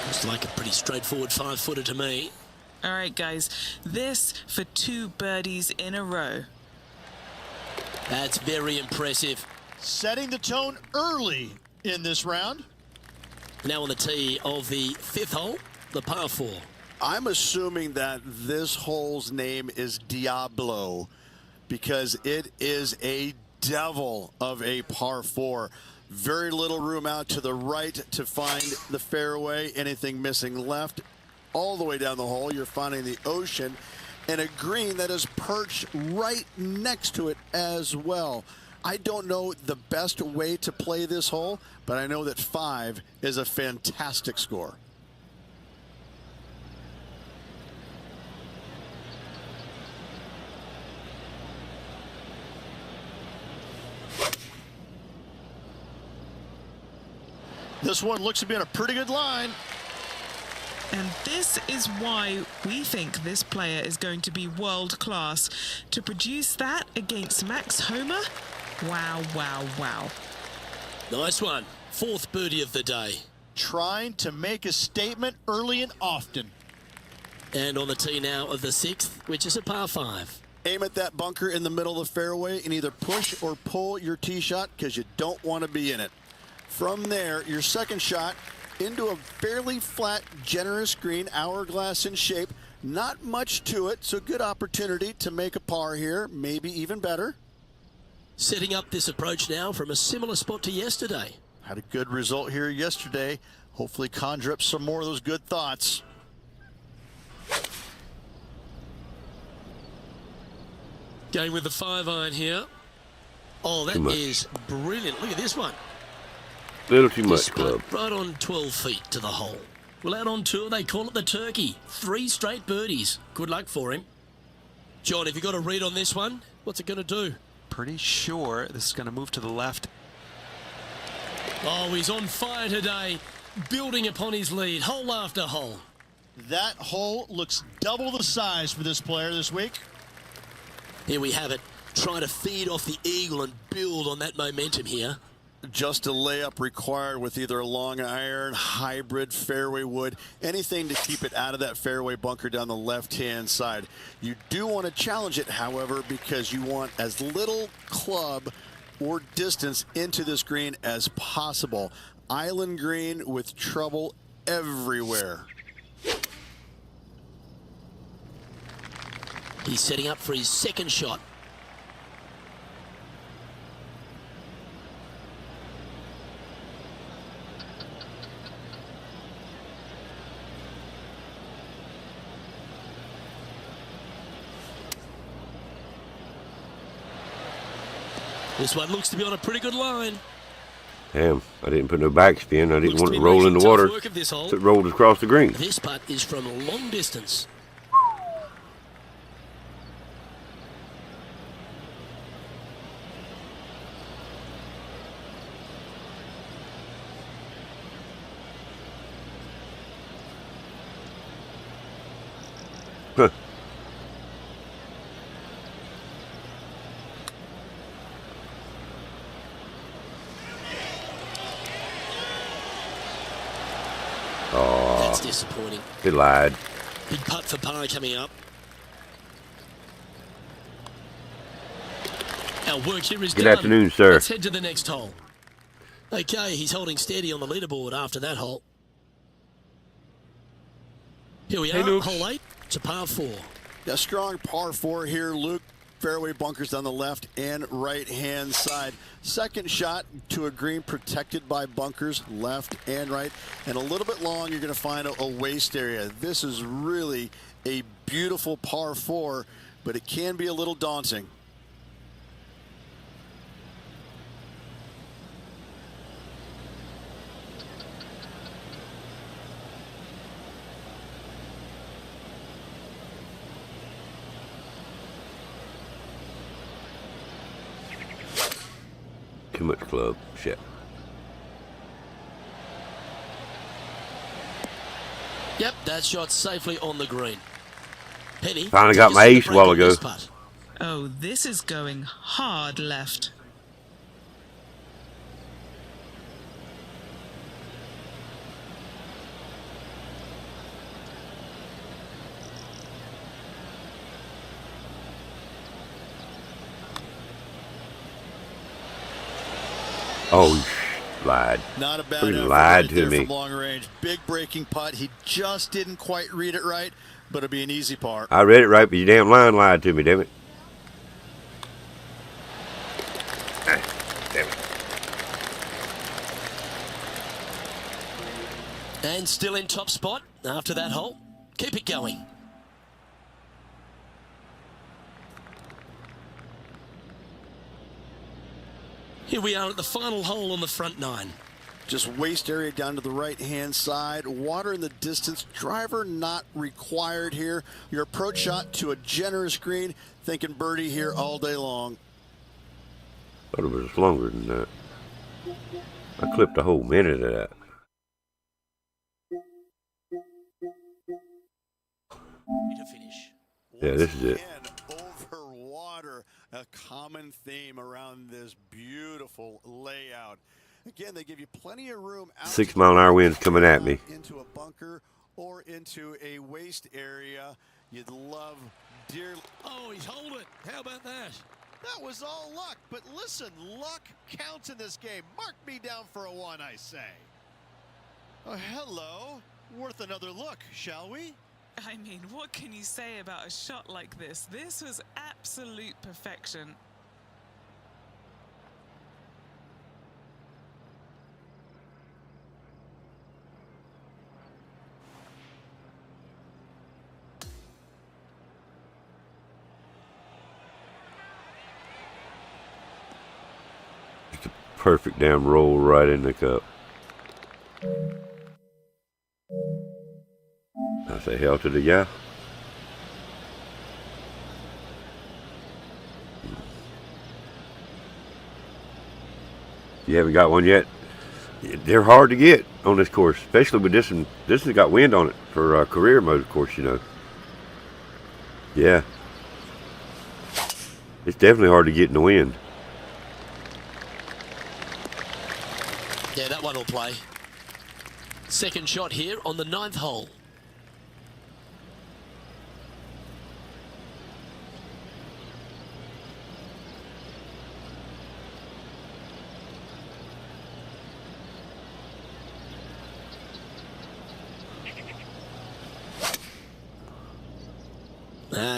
Looks like a pretty straightforward 5-footer to me. All right, guys, this for 2 birdies in a row. That's very impressive. Setting the tone early in this round. Now on the tee of the 5th hole, the par 4. I'm assuming that this hole's name is Diablo because it is a devil of a par 4. Very little room out to the right to find the fairway. Anything missing left, all the way down the hole, you're finding the ocean and a green that is perched right next to it as well. I don't know the best way to play this hole, but I know that 5 is a fantastic score. This one looks to be on a pretty good line. And this is why we think this player is going to be world class. To produce that against Max Homer? Wow, wow, wow. Nice one. 4th birdie of the day. Trying to make a statement early and often. And on the tee now of the 6th, which is a par 5. Aim at that bunker in the middle of the fairway and either push or pull your tee shot because you don't want to be in it. From there, your second shot into a fairly flat, generous green, hourglass in shape. Not much to it, so good opportunity to make a par here, maybe even better. Setting up this approach now from a similar spot to yesterday. Had a good result here yesterday. Hopefully conjure up some more of those good thoughts. Going with the 5-iron here. Oh, that is brilliant. Look at this one. Little too much, Just club. right on 12 feet to the hole. Well, out on tour, they call it the turkey. 3 straight birdies. Good luck for him. John, have you got a read on this one? What's it going to do? Pretty sure this is going to move to the left. Oh, he's on fire today, building upon his lead, hole after hole. That hole looks double the size for this player this week. Here we have it, trying to feed off the eagle and build on that momentum here. Just a layup required with either a long iron, hybrid, fairway wood, anything to keep it out of that fairway bunker down the left-hand side. You do want to challenge it, however, because you want as little club or distance into this green as possible. Island green with trouble everywhere. He's setting up for his second shot. This one looks to be on a pretty good line. Damn, I didn't put no backspin. I didn't Looks want to it be to roll making in the tough water. work of this hole. So it rolled across the green. This putt is from a long distance. Huh. That's disappointing. They lied. Big putt for par coming up. Our work here is Good done. afternoon, sir. Let's head to the next hole. Okay, he's holding steady on the leaderboard after that hole. Here we are, hole 8. It's a par 4. A strong par 4 here, Luke. Fairway bunkers down the left and right-hand side. Second shot to a green protected by bunkers, left and right. And a little bit long, you're going to find a waste area. This is really a beautiful par 4, but it can be a little daunting. Too much club. Shit. Yep, that shot safely on the green. Penny. Finally got my ace a while ago. Oh, this is going hard left. Oh, lied. Not a bad Freaking effort lied right to there me. from long range. Big breaking putt. He just didn't quite read it right, but it'll be an easy par. I read it right, but your damn line lied to me, damn it. Damn it. And still in top spot after that hole. Keep it going. Here we are at the final hole on the front 9. Just waste area down to the right-hand side. Water in the distance. Driver not required here. Your approach shot to a generous green. Thinking birdie here all day long. Thought it was longer than that. I clipped a whole minute of that. To finish. Yeah, this is it. Again, over water, a common theme around this beautiful layout. Again, they give you plenty of room out 6 mile an hour winds coming at me. into a bunker or into a waste area. You'd love dearly. Oh, he's hold it. How about that? That was all luck, but listen, luck counts in this game. Mark me down for a 1, I say. Oh, hello. Worth another look, shall we? I mean, what can you say about a shot like this? This was absolute perfection. Perfect damn roll right in the cup. I say hell to the yeah. You haven't got one yet? They're hard to get on this course, especially with this one. This has got wind on it for career mode, of course, you know. Yeah. It's definitely hard to get in the wind. Yeah, that one will play. Second shot here on the 9th hole.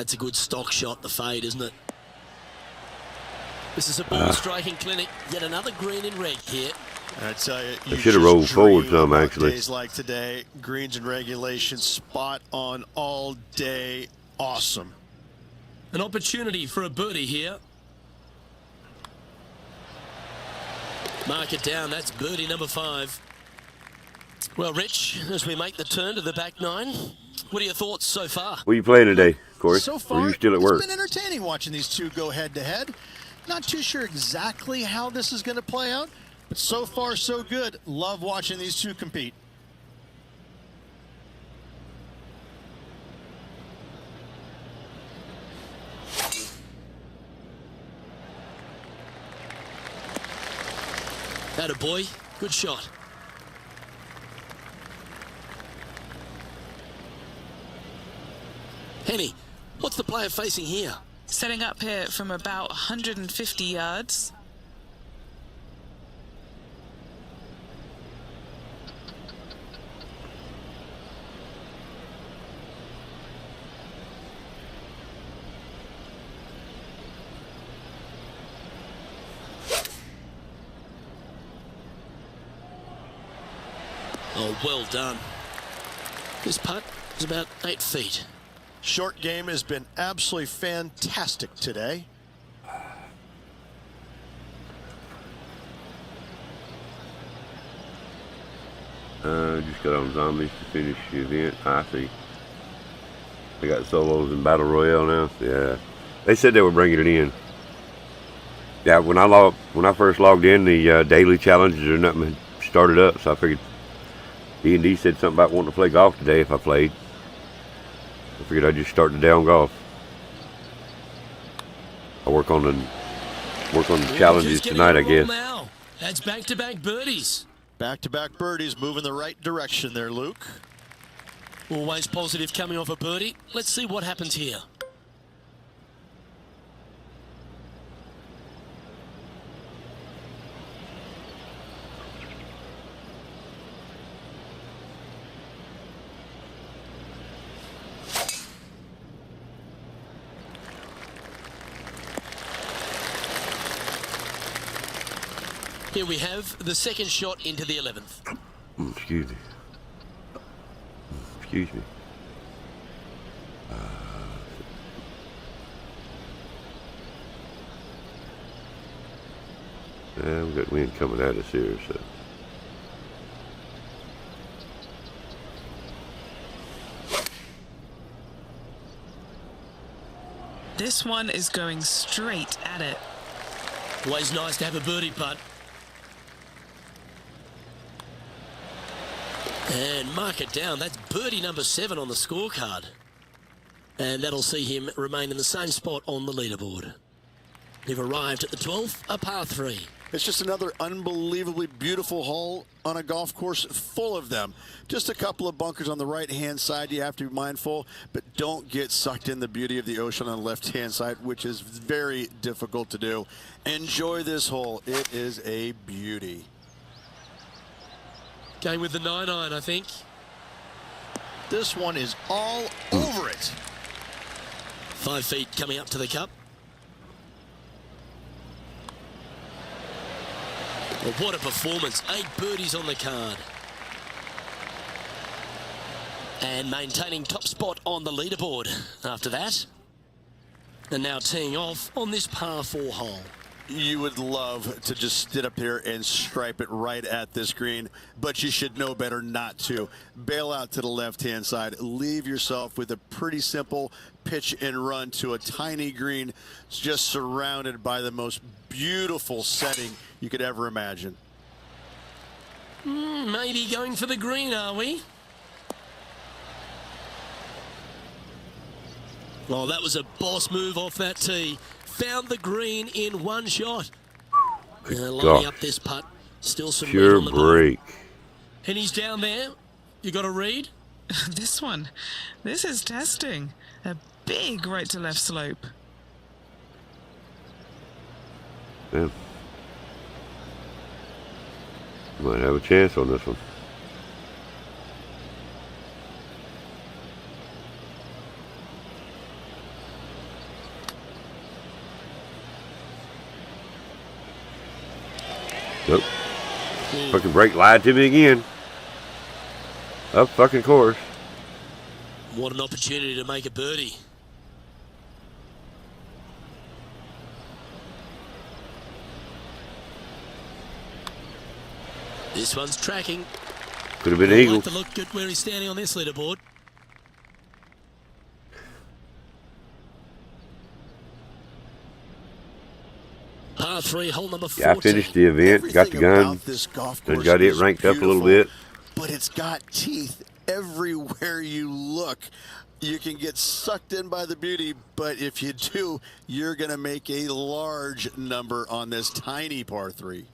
It's a good stock shot, the fade, isn't it? This is a ball striking clinic. Yet another green in red here. I tell you, I should have rolled forward some, actually. Days like today, greens and regulations, spot on all day, awesome. An opportunity for a birdie here. Mark it down, that's birdie number 5. Well, Rich, as we make the turn to the back 9, what are your thoughts so far? What are you playing today, Corey? So Or far, are you still at work? it's been entertaining watching these two go head-to-head. Not too sure exactly how this is going to play out, but so far, so good. Love watching these two compete. Atta boy, good shot. Henny, what's the player facing here? Setting up here from about 150 yards. Oh, well done. This putt is about 8 feet. Short game has been absolutely fantastic today. Just got on zombies to finish the event. I see. They got solos in Battle Royale now. Yeah. They said they were bringing it in. Yeah, when I first logged in, the daily challenges or nothing had started up, so I figured D&D said something about wanting to play golf today if I played. I figured I'd just start the day on golf. I work on the challenges tonight, I guess. Now. That's back-to-back birdies. Back-to-back birdies, moving the right direction there, Luke. Always positive coming off a birdie. Let's see what happens here. Here we have the second shot into the 11th. Excuse me. Excuse me. Yeah, we got wind coming at us here, so. This one is going straight at it. Always nice to have a birdie putt. And mark it down. That's birdie number 7 on the scorecard. And that'll see him remain in the same spot on the leaderboard. They've arrived at the 12th, a par 3. It's just another unbelievably beautiful hole on a golf course full of them. Just a couple of bunkers on the right-hand side you have to be mindful, but don't get sucked in the beauty of the ocean on the left-hand side, which is very difficult to do. Enjoy this hole. It is a beauty. Going with the 9-iron, I think. This one is all over it. 5 feet coming up to the cup. Well, what a performance. 8 birdies on the card. And maintaining top spot on the leaderboard after that. And now teeing off on this par 4 hole. You would love to just sit up here and stripe it right at this green, but you should know better not to. Bail out to the left-hand side. Leave yourself with a pretty simple pitch and run to a tiny green. It's just surrounded by the most beautiful setting you could ever imagine. Maybe going for the green, are we? Well, that was a boss move off that tee. Found the green in one shot. Lining up this putt. Still some pure on the break. And he's down there. You got a read? This one. This is testing. A big right to left slope. Yeah. Might have a chance on this one. Nope. Fucking brake lied to me again. Up fucking course. What an opportunity to make a birdie. This one's tracking. Could have been eagle. Like to look good where he's standing on this leaderboard. Par 3, hole number 14. Yeah, I finished the event, got the gun, and got it ranked up a little bit. But it's got teeth everywhere you look. You can get sucked in by the beauty, but if you do, you're going to make a large number on this tiny par 3.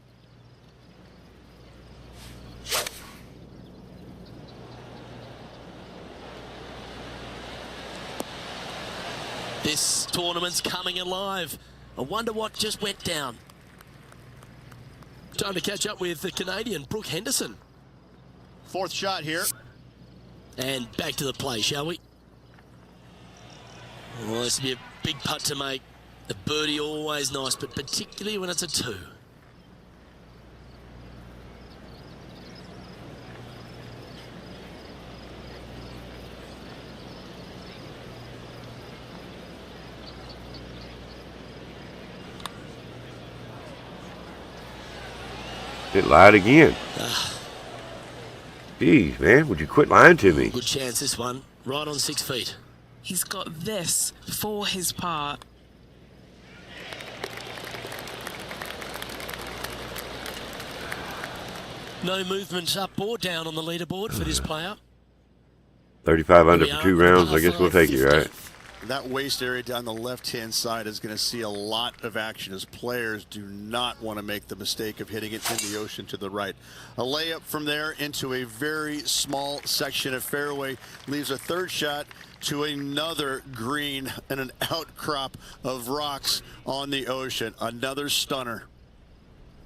This tournament's coming alive. I wonder what just went down. Time to catch up with the Canadian, Brooke Henderson. 4th shot here. And back to the play, shall we? Well, this will be a big putt to make. A birdie always nice, but particularly when it's a 2. It lied again. Jeez, man, would you quit lying to me? Good chance this one, right on 6 feet. He's got this for his part. No movement up or down on the leaderboard for this player. 35 under for 2 rounds. I guess we'll take it, right? That waist area down the left-hand side is going to see a lot of action as players do not want to make the mistake of hitting it in the ocean to the right. A layup from there into a very small section of fairway leaves a 3rd shot to another green and an outcrop of rocks on the ocean. Another stunner.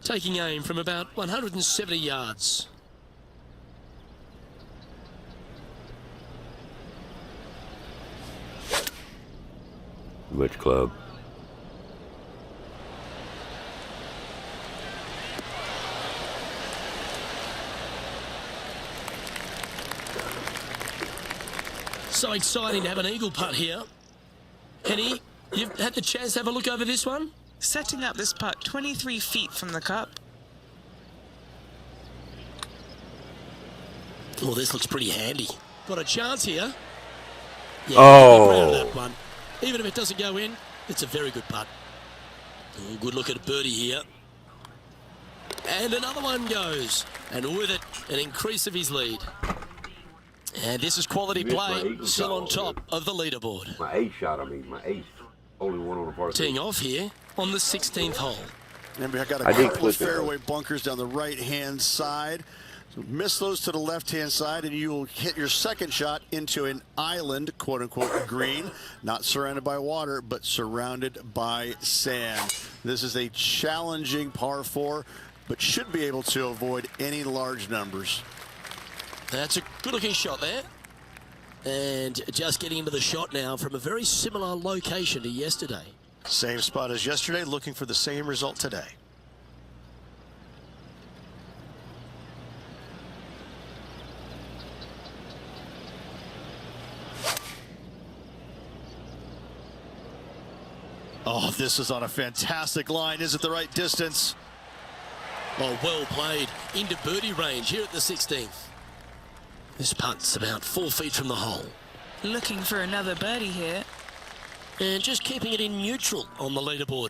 Taking aim from about 170 yards. Much club. So exciting to have an eagle putt here. Henny, you've had the chance to have a look over this one? Setting up this putt 23 feet from the cup. Oh, this looks pretty handy. Got a chance here. Yeah, Oh. proud of that one. Even if it doesn't go in, it's a very good putt. Oh, good look at a birdie here. And another one goes. And with it, an increase of his lead. And this is quality Missed my play, eagle still shot on over top of the leaderboard. My ace shot, my ace. Only one on the par three. Teeing off here on the 16th hole. And we've got a I did couple of clip it, fairway bunkers down the right-hand side. So miss those to the left-hand side, and you will hit your second shot into an island, quote-unquote, green. Not surrounded by water, but surrounded by sand. This is a challenging par 4, but should be able to avoid any large numbers. That's a good-looking shot there. And just getting into the shot now from a very similar location to yesterday. Same spot as yesterday, looking for the same result today. Oh, this is on a fantastic line. Is it the right distance? Oh, well played. Into birdie range here at the 16th. This putt's about 4 feet from the hole. Looking for another birdie here. And just keeping it in neutral on the leaderboard.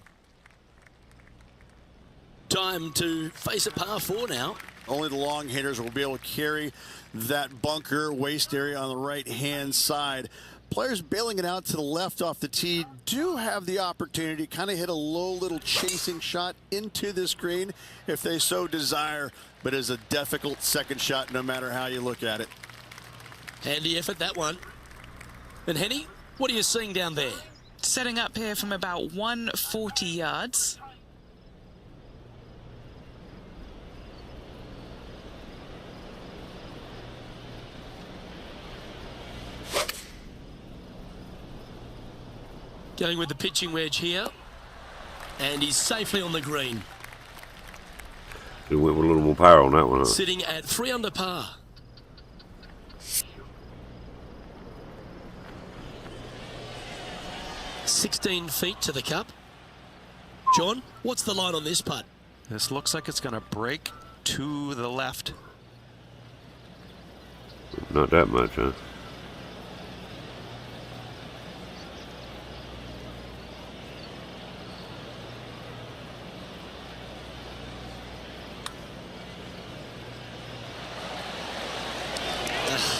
Time to face a par 4 now. Only the long hitters will be able to carry that bunker waist area on the right-hand side. Players bailing it out to the left off the tee do have the opportunity to kind of hit a low little chasing shot into this green if they so desire, but it's a difficult second shot no matter how you look at it. Handy effort, that one. And Henny, what are you seeing down there? Setting up here from about 140 yards. Going with the pitching wedge here. And he's safely on the green. Could have went with a little more power on that one. Huh? Sitting at 3 under par. "16 feet to the cup." John, what's the line on this putt? This looks like it's going to break to the left. Not that much, huh?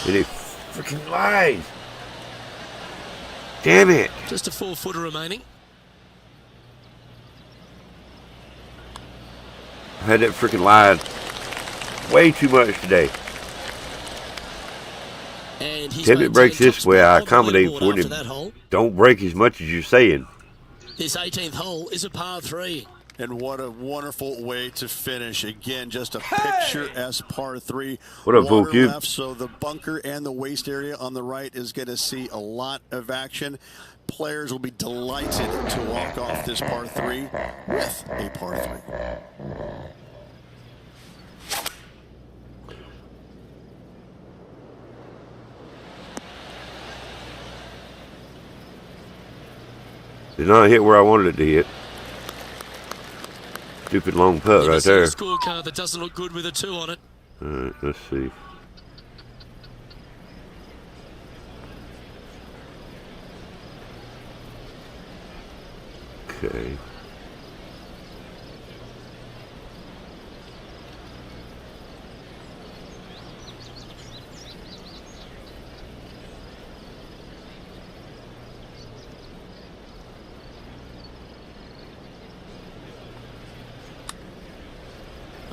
And it freaking lies. Damn it. Just a 4-footer remaining. I've had that freaking lie way too much today. And he's If it breaks maintained this top way, spot I on the accommodate leaderboard for after it. that hole. Don't break as much as you're saying. This 18th hole is a par 3. And what a wonderful way to finish. Again, just a picturesque par 3. What up, Water folk, you? left, so the bunker and the waist area on the right is going to see a lot of action. Players will be delighted to walk off this par 3 with a par 3. Did not hit where I wanted it to hit. Stupid long putt right there. A scorecard that doesn't look good with a 2 on it. Alright, let's see. Okay.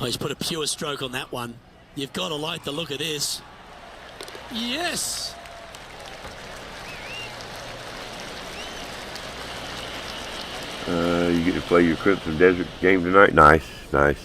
Oh, he's put a pure stroke on that one. You've got to like the look of this. Yes! You get to play your Crimson Desert game tonight. Nice, nice.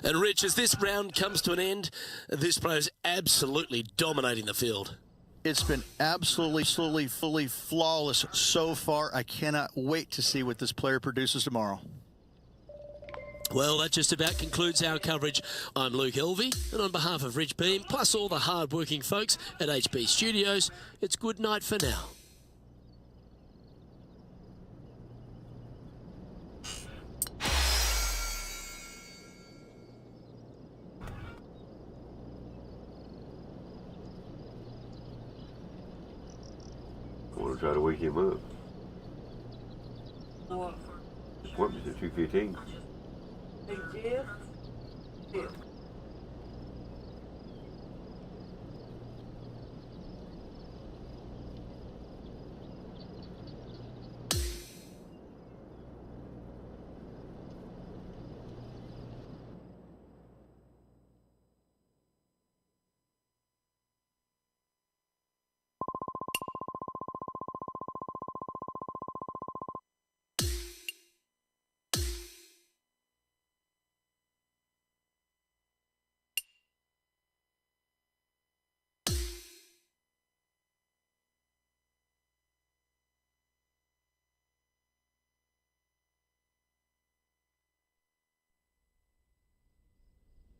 And Rich, as this round comes to an end, this player's absolutely dominating the field. It's been absolutely, fully flawless so far. I cannot wait to see what this player produces tomorrow. Well, that just about concludes our coverage. I'm Luke Elvey, and on behalf of Rich Beam, plus all the hard-working folks at HB Studios, it's good night for now. I want to try to wake him up. Appointment's at 2:15.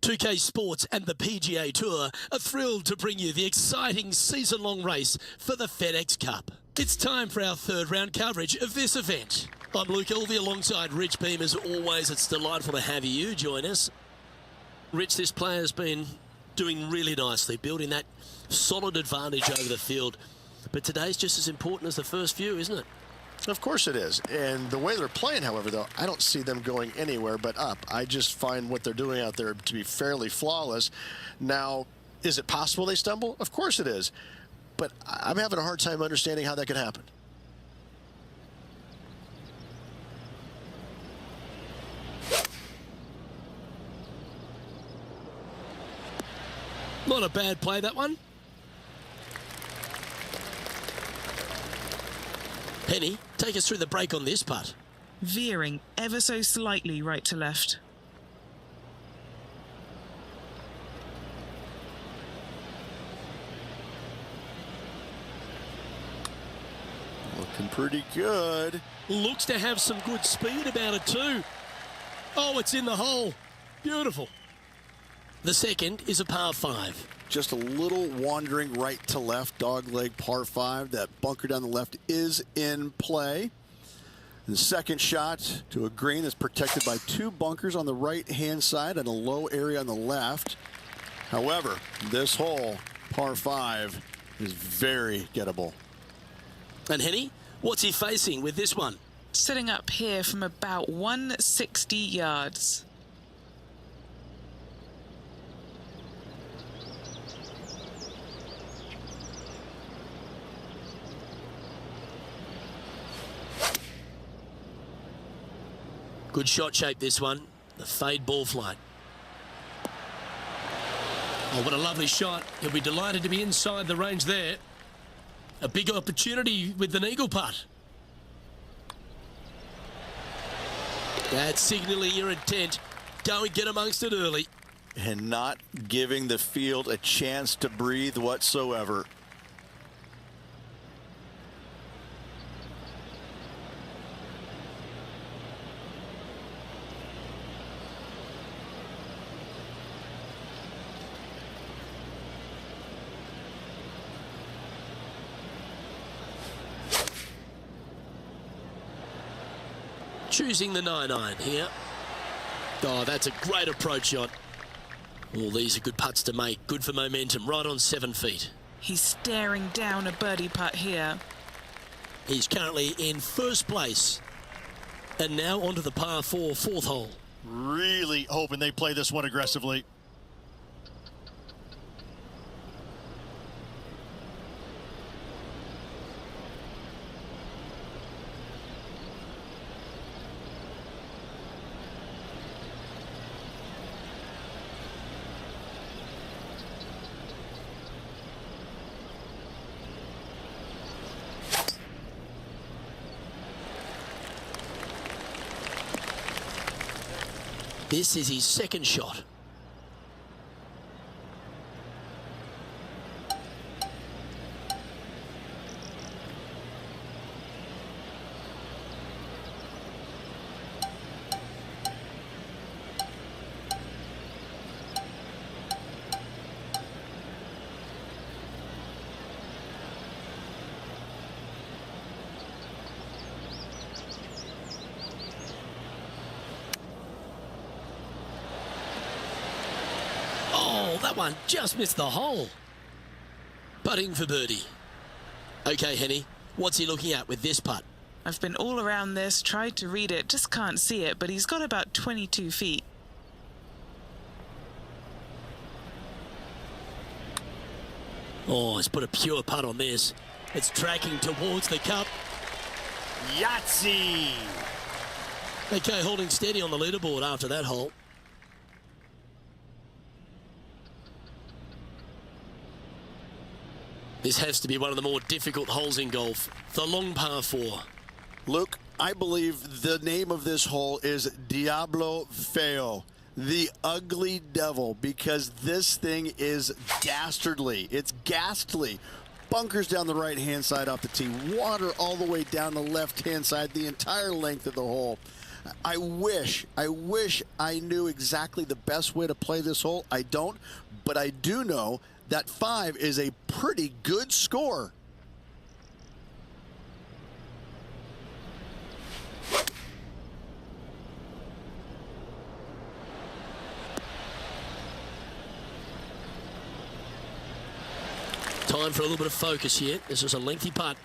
.2K Sports and the PGA Tour are thrilled to bring you the exciting season-long race for the FedEx Cup. It's time for our third round coverage of this event. I'm Luke Elvey alongside Rich Beam. As always, it's delightful to have you join us. Rich, this player's been doing really nicely, building that solid advantage over the field. But today's just as important as the first few, isn't it? Of course it is. And the way they're playing, however, though, I don't see them going anywhere but up. I just find what they're doing out there to be fairly flawless. Now, is it possible they stumble? Of course it is. But I'm having a hard time understanding how that could happen. Not a bad play, that one. Penny, take us through the break on this putt. Veering ever so slightly right to left. Looking pretty good. Looks to have some good speed about it too. Oh, it's in the hole. Beautiful. The second is a par 5. Just a little wandering right to left, dogleg par 5. That bunker down the left is in play. The second shot to a green that's protected by 2 bunkers on the right-hand side and a low area on the left. However, this hole, par 5, is very gettable. And Henny, what's he facing with this one? Sitting up here from about 160 yards. Good shot shape, this one. The fade ball flight. Oh, what a lovely shot. He'll be delighted to be inside the range there. A big opportunity with an eagle putt. That's signalling your intent. Don't get amongst it early. And not giving the field a chance to breathe whatsoever. Choosing the 9-iron here. Oh, that's a great approach shot. All these are good putts to make. Good for momentum. Right on 7 feet. He's staring down a birdie putt here. He's currently in first place. And now onto the par 4, 4th hole. Really hoping they play this one aggressively. This is his second shot. Oh, that one just missed the hole. Putting for birdie. Okay, Henny, what's he looking at with this putt? I've been all around this, tried to read it, just can't see it, but he's got about 22 feet. Oh, he's put a pure putt on this. It's tracking towards the cup. Yahtzee! Okay, holding steady on the leaderboard after that hole. This has to be one of the more difficult holes in golf. The long par 4. Luke, I believe the name of this hole is Diablo Feo, the ugly devil, because this thing is dastardly. It's ghastly. Bunkers down the right-hand side off the tee. Water all the way down the left-hand side, the entire length of the hole. I wish I knew exactly the best way to play this hole. I don't, but I do know that 5 is a pretty good score. Time for a little bit of focus here. This is a lengthy putt.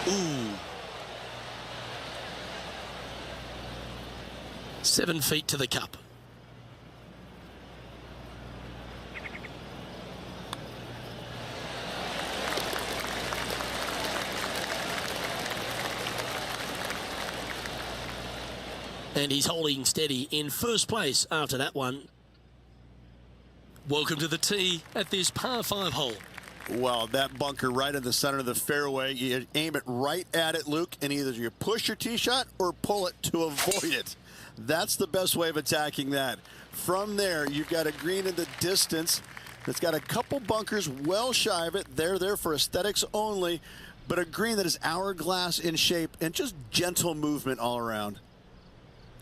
Ooh. 7 feet to the cup. And he's holding steady in first place after that one. Welcome to the tee at this par 5 hole. Well, that bunker right in the center of the fairway, you aim it right at it, Luke, and either you push your tee shot or pull it to avoid it. That's the best way of attacking that. From there, you've got a green in the distance that's got a couple bunkers well shy of it. They're there for aesthetics only, but a green that is hourglass in shape and just gentle movement all around.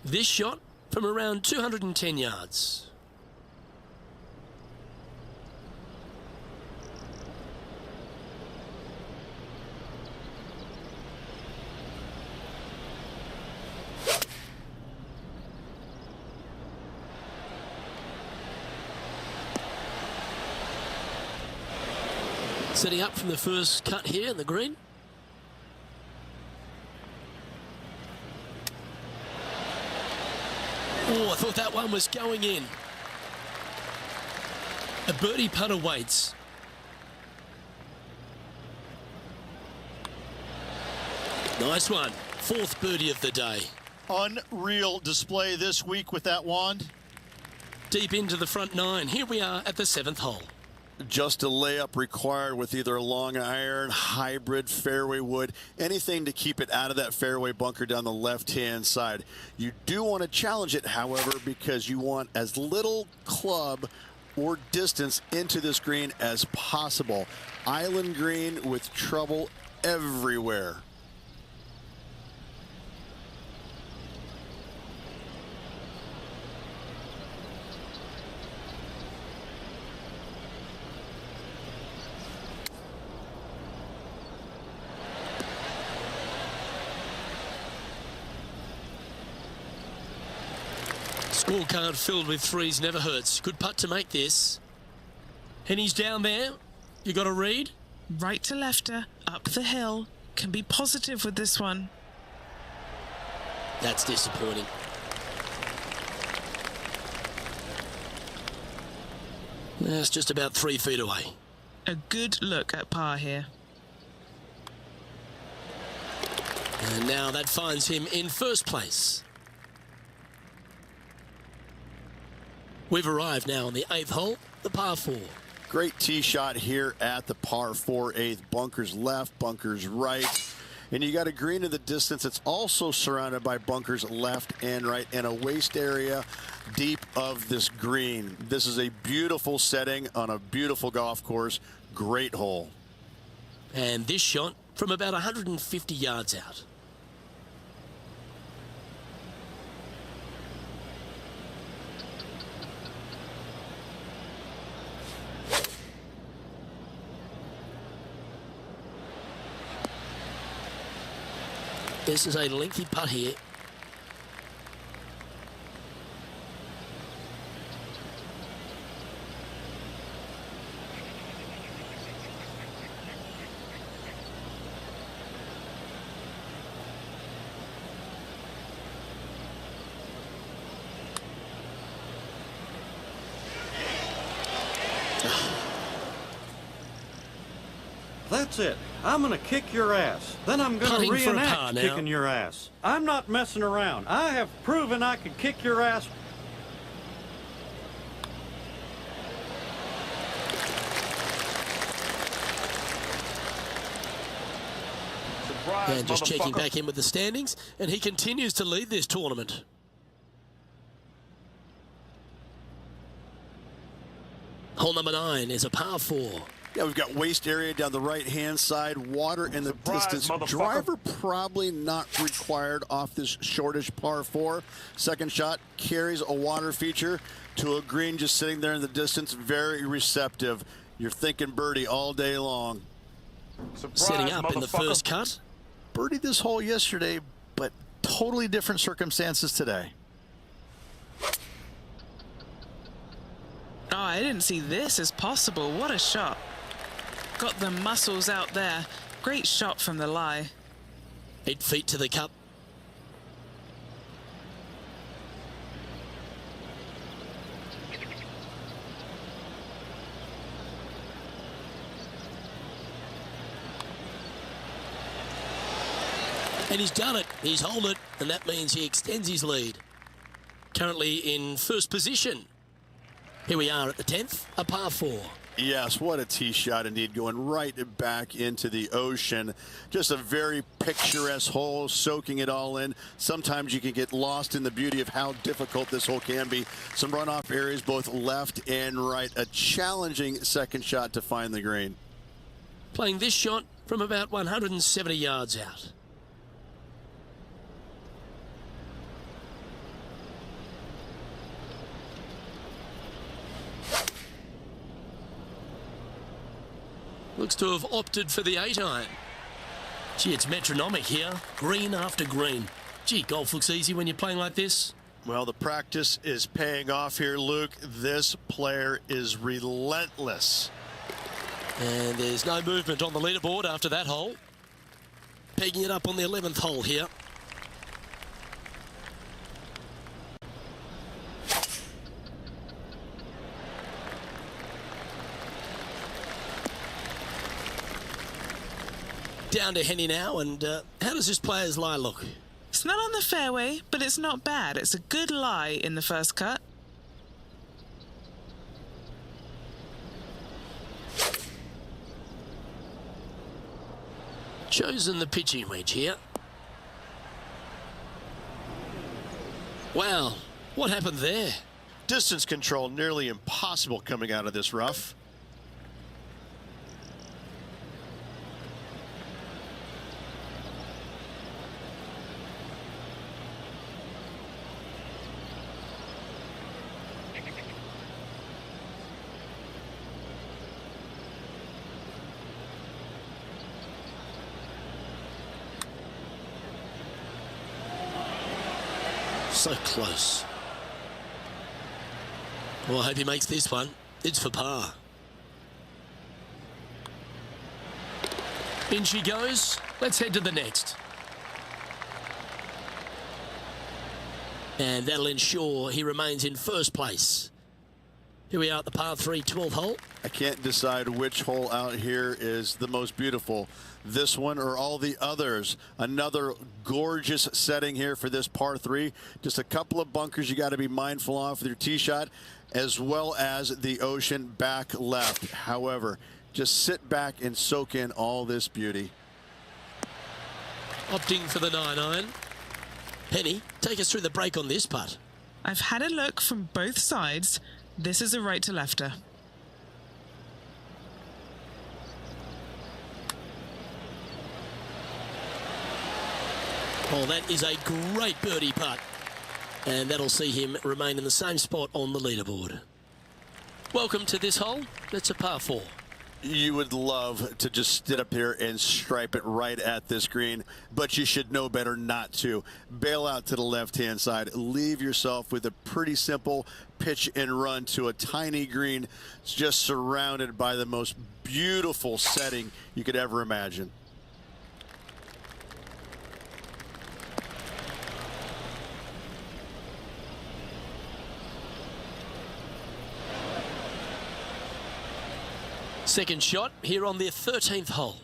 This shot from around 210 yards. Setting up from the first cut here in the green. Oh, I thought that one was going in. A birdie putt awaits. Nice one. 4th birdie of the day. Unreal display this week with that wand. Deep into the front 9. Here we are at the 7th hole. Just a layup required with either a long iron, hybrid, fairway wood, anything to keep it out of that fairway bunker down the left-hand side. You do want to challenge it, however, because you want as little club or distance into this green as possible. Island green with trouble everywhere. Scorecard filled with 3s never hurts. Good putt to make this. Henny's down there. You got a read? Right to lefter, up the hill. Can be positive with this one. That's disappointing. That's just about 3 feet away. A good look at par here. And now that finds him in first place. We've arrived now on the 8th hole, the par 4. Great tee shot here at the par 4 8th. Bunkers left, bunkers right. And you got a green in the distance. It's also surrounded by bunkers left and right and a waste area deep of this green. This is a beautiful setting on a beautiful golf course. Great hole. And this shot from about 150 yards out. This is a lengthy putt here. That's it. I'm gonna kick your ass. Then I'm gonna Putting for a par reenact now. kicking your ass. I'm not messing around. I have proven I can kick your ass. And just checking back in with the standings, and he continues to lead this tournament. Hole number 9 is a par 4. Yeah, we've got waste area down the right-hand side, water in the distance. Driver probably not required off this shortish par 4. Second shot carries a water feature to a green just sitting there in the distance. Very receptive. You're thinking birdie all day long. Setting up in the first cut. Birdied this hole yesterday, but totally different circumstances today. Oh, I didn't see this as possible. What a shot. Got the muscles out there. Great shot from the lie. 8 feet to the cup. And he's done it. He's holed it, and that means he extends his lead. Currently in first position. Here we are at the 10th, a par 4. Yes, what a tee shot indeed, going right back into the ocean. Just a very picturesque hole, soaking it all in. Sometimes you can get lost in the beauty of how difficult this hole can be. Some runoff areas both left and right. A challenging second shot to find the green. Playing this shot from about 170 yards out. Looks to have opted for the 8-iron. Gee, it's metronomic here. Green after green. Gee, golf looks easy when you're playing like this. Well, the practice is paying off here, Luke. This player is relentless. And there's no movement on the leaderboard after that hole. Pegging it up on the 11th hole here. Down to Henny now, and how does this player's lie look? It's not on the fairway, but it's not bad. It's a good lie in the first cut. Chosen the pitching wedge here. Wow, what happened there? Distance control nearly impossible coming out of this rough. So close. Well, I hope he makes this one. It's for par. In she goes. Let's head to the next. And that'll ensure he remains in first place. Here we are at the par 3 12th hole. I can't decide which hole out here is the most beautiful, this one or all the others. Another gorgeous setting here for this par 3. Just a couple of bunkers you got to be mindful of with your tee shot, as well as the ocean back left. However, just sit back and soak in all this beauty. Opting for the 9-iron. Henny, take us through the break on this putt. I've had a look from both sides. This is a right to lefter. Oh, that is a great birdie putt. And that'll see him remain in the same spot on the leaderboard. Welcome to this hole. It's a par 4. You would love to just sit up here and stripe it right at this green, but you should know better not to. Bail out to the left-hand side. Leave yourself with a pretty simple pitch and run to a tiny green. It's just surrounded by the most beautiful setting you could ever imagine. Second shot here on their 13th hole.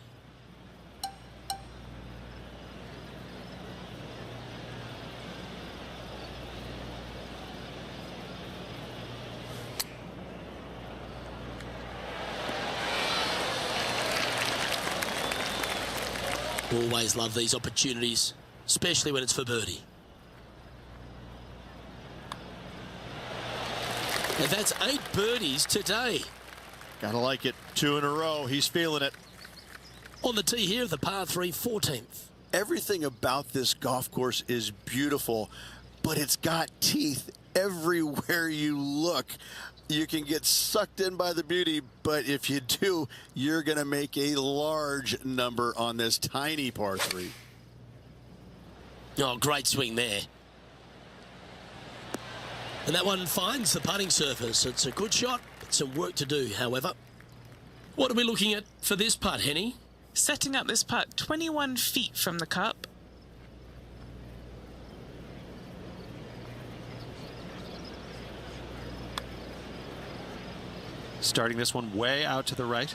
Always love these opportunities, especially when it's for birdie. And that's 8 birdies today. Gotta like it. 2 in a row. He's feeling it. On the tee here, the par 3 14th. Everything about this golf course is beautiful, but it's got teeth everywhere you look. You can get sucked in by the beauty, but if you do, you're going to make a large number on this tiny par 3. Oh, great swing there. And that one finds the putting surface. It's a good shot. Some work to do, however. What are we looking at for this putt, Henny? Setting up this putt 21 feet from the cup. Starting this one way out to the right.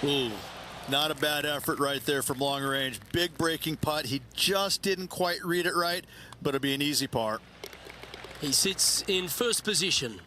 Ooh. Not a bad effort right there from long range. Big breaking putt. He just didn't quite read it right, but it'll be an easy par. He sits in first position.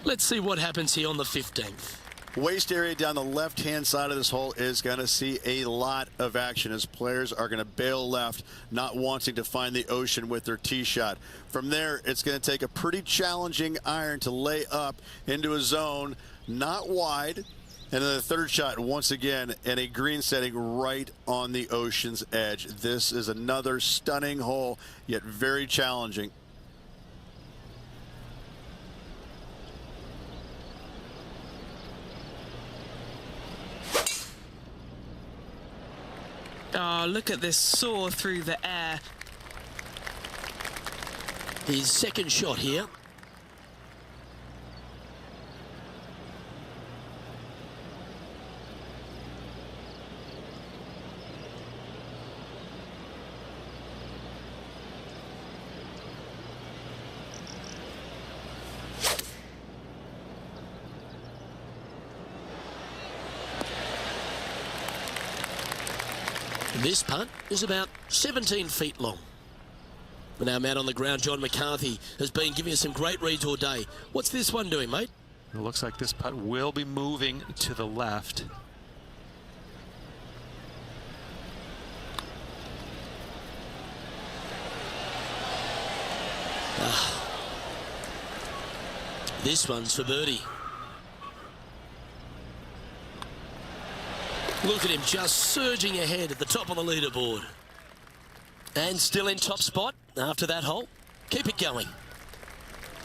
Let's see what happens here on the 15th. Waist area down the left-hand side of this hole is going to see a lot of action as players are going to bail left, not wanting to find the ocean with their tee shot. From there, it's going to take a pretty challenging iron to lay up into a zone, not wide. And then the third shot, once again, in a green setting right on the ocean's edge. This is another stunning hole, yet very challenging. Oh, look at this soar through the air. His second shot here. This putt is about 17 feet long. And our man on the ground, John McCarthy, has been giving us some great reads all day. What's this one doing, mate? It looks like this putt will be moving to the left. This one's for birdie. Look at him just surging ahead at the top of the leaderboard. And still in top spot after that hole. Keep it going.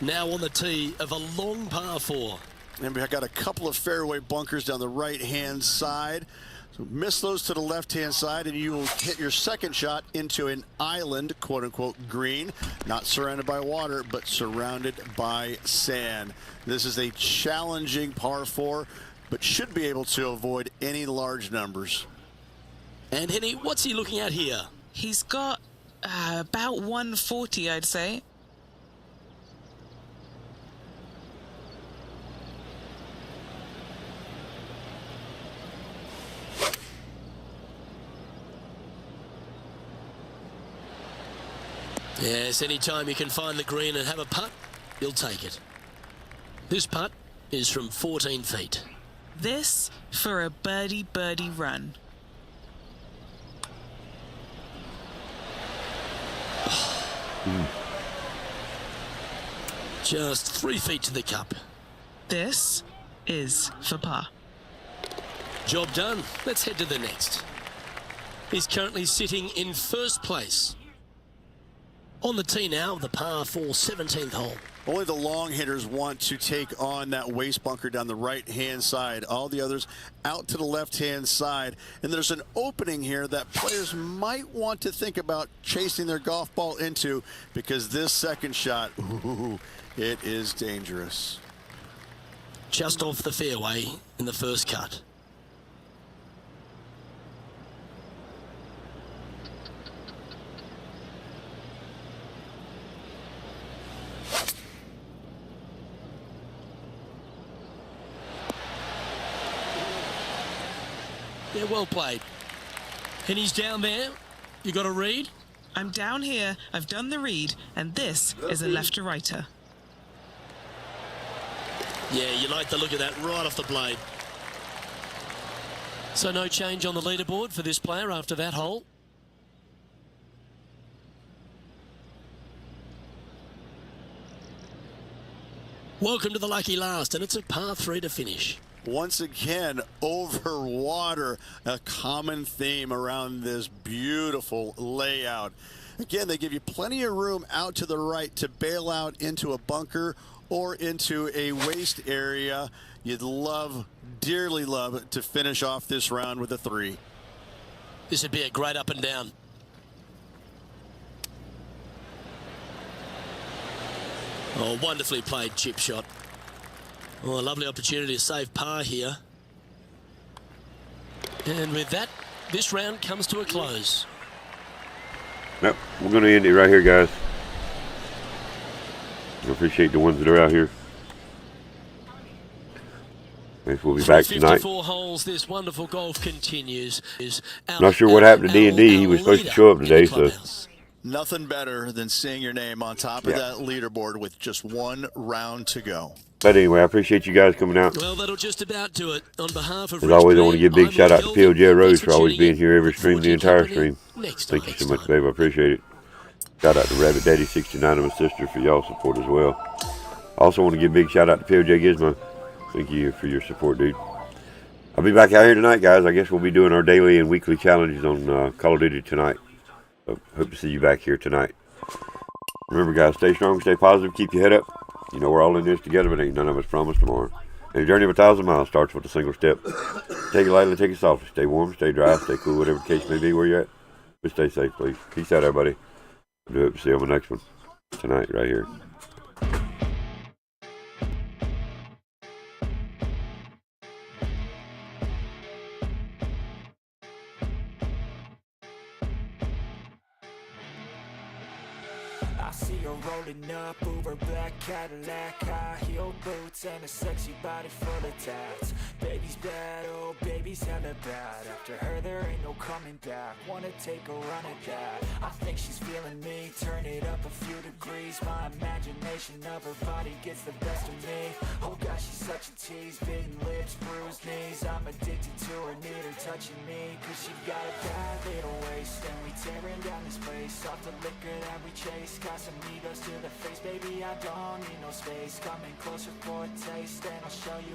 Now on the tee of a long par 4. And we've got a couple of fairway bunkers down the right-hand side. So miss those to the left-hand side, and you will hit your second shot into an island, quote-unquote, green. Not surrounded by water, but surrounded by sand. This is a challenging par 4, but should be able to avoid any large numbers. And Henny, what's he looking at here? He's got About 140, I'd say. Yes, anytime you can find the green and have a putt, you'll take it. This putt is from 14 feet. This for a birdie run. Just 3 feet to the cup. This is for par. Job done. Let's head to the next. He's currently sitting in first place. On the tee now, the par 4 17th hole. Only the long hitters want to take on that waste bunker down the right-hand side. All the others out to the left-hand side. And there's an opening here that players might want to think about chasing their golf ball into, because this second shot, ooh, it is dangerous. Just off the fairway in the first cut. Yeah, well played. And he's down there. You got a read? I'm down here, I've done the read, and this is a left to righter. Yeah, you like the look of that right off the blade. So no change on the leaderboard for this player after that hole. Welcome to the lucky last, and it's a par 3 to finish. Once again, over water, a common theme around this beautiful layout. Again, they give you plenty of room out to the right to bail out into a bunker or into a waste area. You'd love, dearly love, to finish off this round with a 3. This would be a great up and down. Oh, wonderfully played chip shot. Oh, a lovely opportunity to save par here. And with that, this round comes to a close. Yep, we're going to end it right here, guys. I appreciate the ones that are out here. Thanks, we'll be back tonight. 54 holes, this wonderful golf continues. Not sure what happened to D&D. He was supposed to show up today, so... Nothing better than seeing your name on top of that leaderboard with just one round to go. But anyway, I appreciate you guys coming out. Well, that'll just about do it. On behalf of As always, I want to give a big shout out to Poj-Arose for always being here every stream, the entire stream. Thank you so much, babe. I appreciate it. Shout out to RABBITDADDY69 and my sister for y'all support as well. I also want to give a big shout out to PoJ-GiZmO. Thank you for your support, dude. I'll be back out here tonight, guys. I guess we'll be doing our daily and weekly challenges on Call of Duty tonight. So hope to see you back here tonight. Remember, guys, stay strong, stay positive, keep your head up. You know we're all in this together, but ain't none of us promised tomorrow. And a journey of 1,000 miles starts with a single step. Take it lightly, take it softly. Stay warm, stay dry, stay cool, whatever the case may be where you're at. But stay safe, please. Peace out, everybody. I do hope to see you on the next one tonight, right here. I see her rolling up, Uber black Cadillac, high heel boots and a sexy body full of tats. Baby's bad, oh baby's hella bad. After her there ain't no coming back. Wanna take a run at that? I think she's feeling me. Turn it up a few degrees. My imagination of her body gets the best of me. Oh gosh, she's such a tease. Bitten lips, bruised knees. I'm addicted to her, need her touching me. Cause she got a bad little waist, and we tearing down this place. Off the liquor that we chase. Casamigos to the face, baby, I don't need no space. Coming closer for a taste, and I'll show you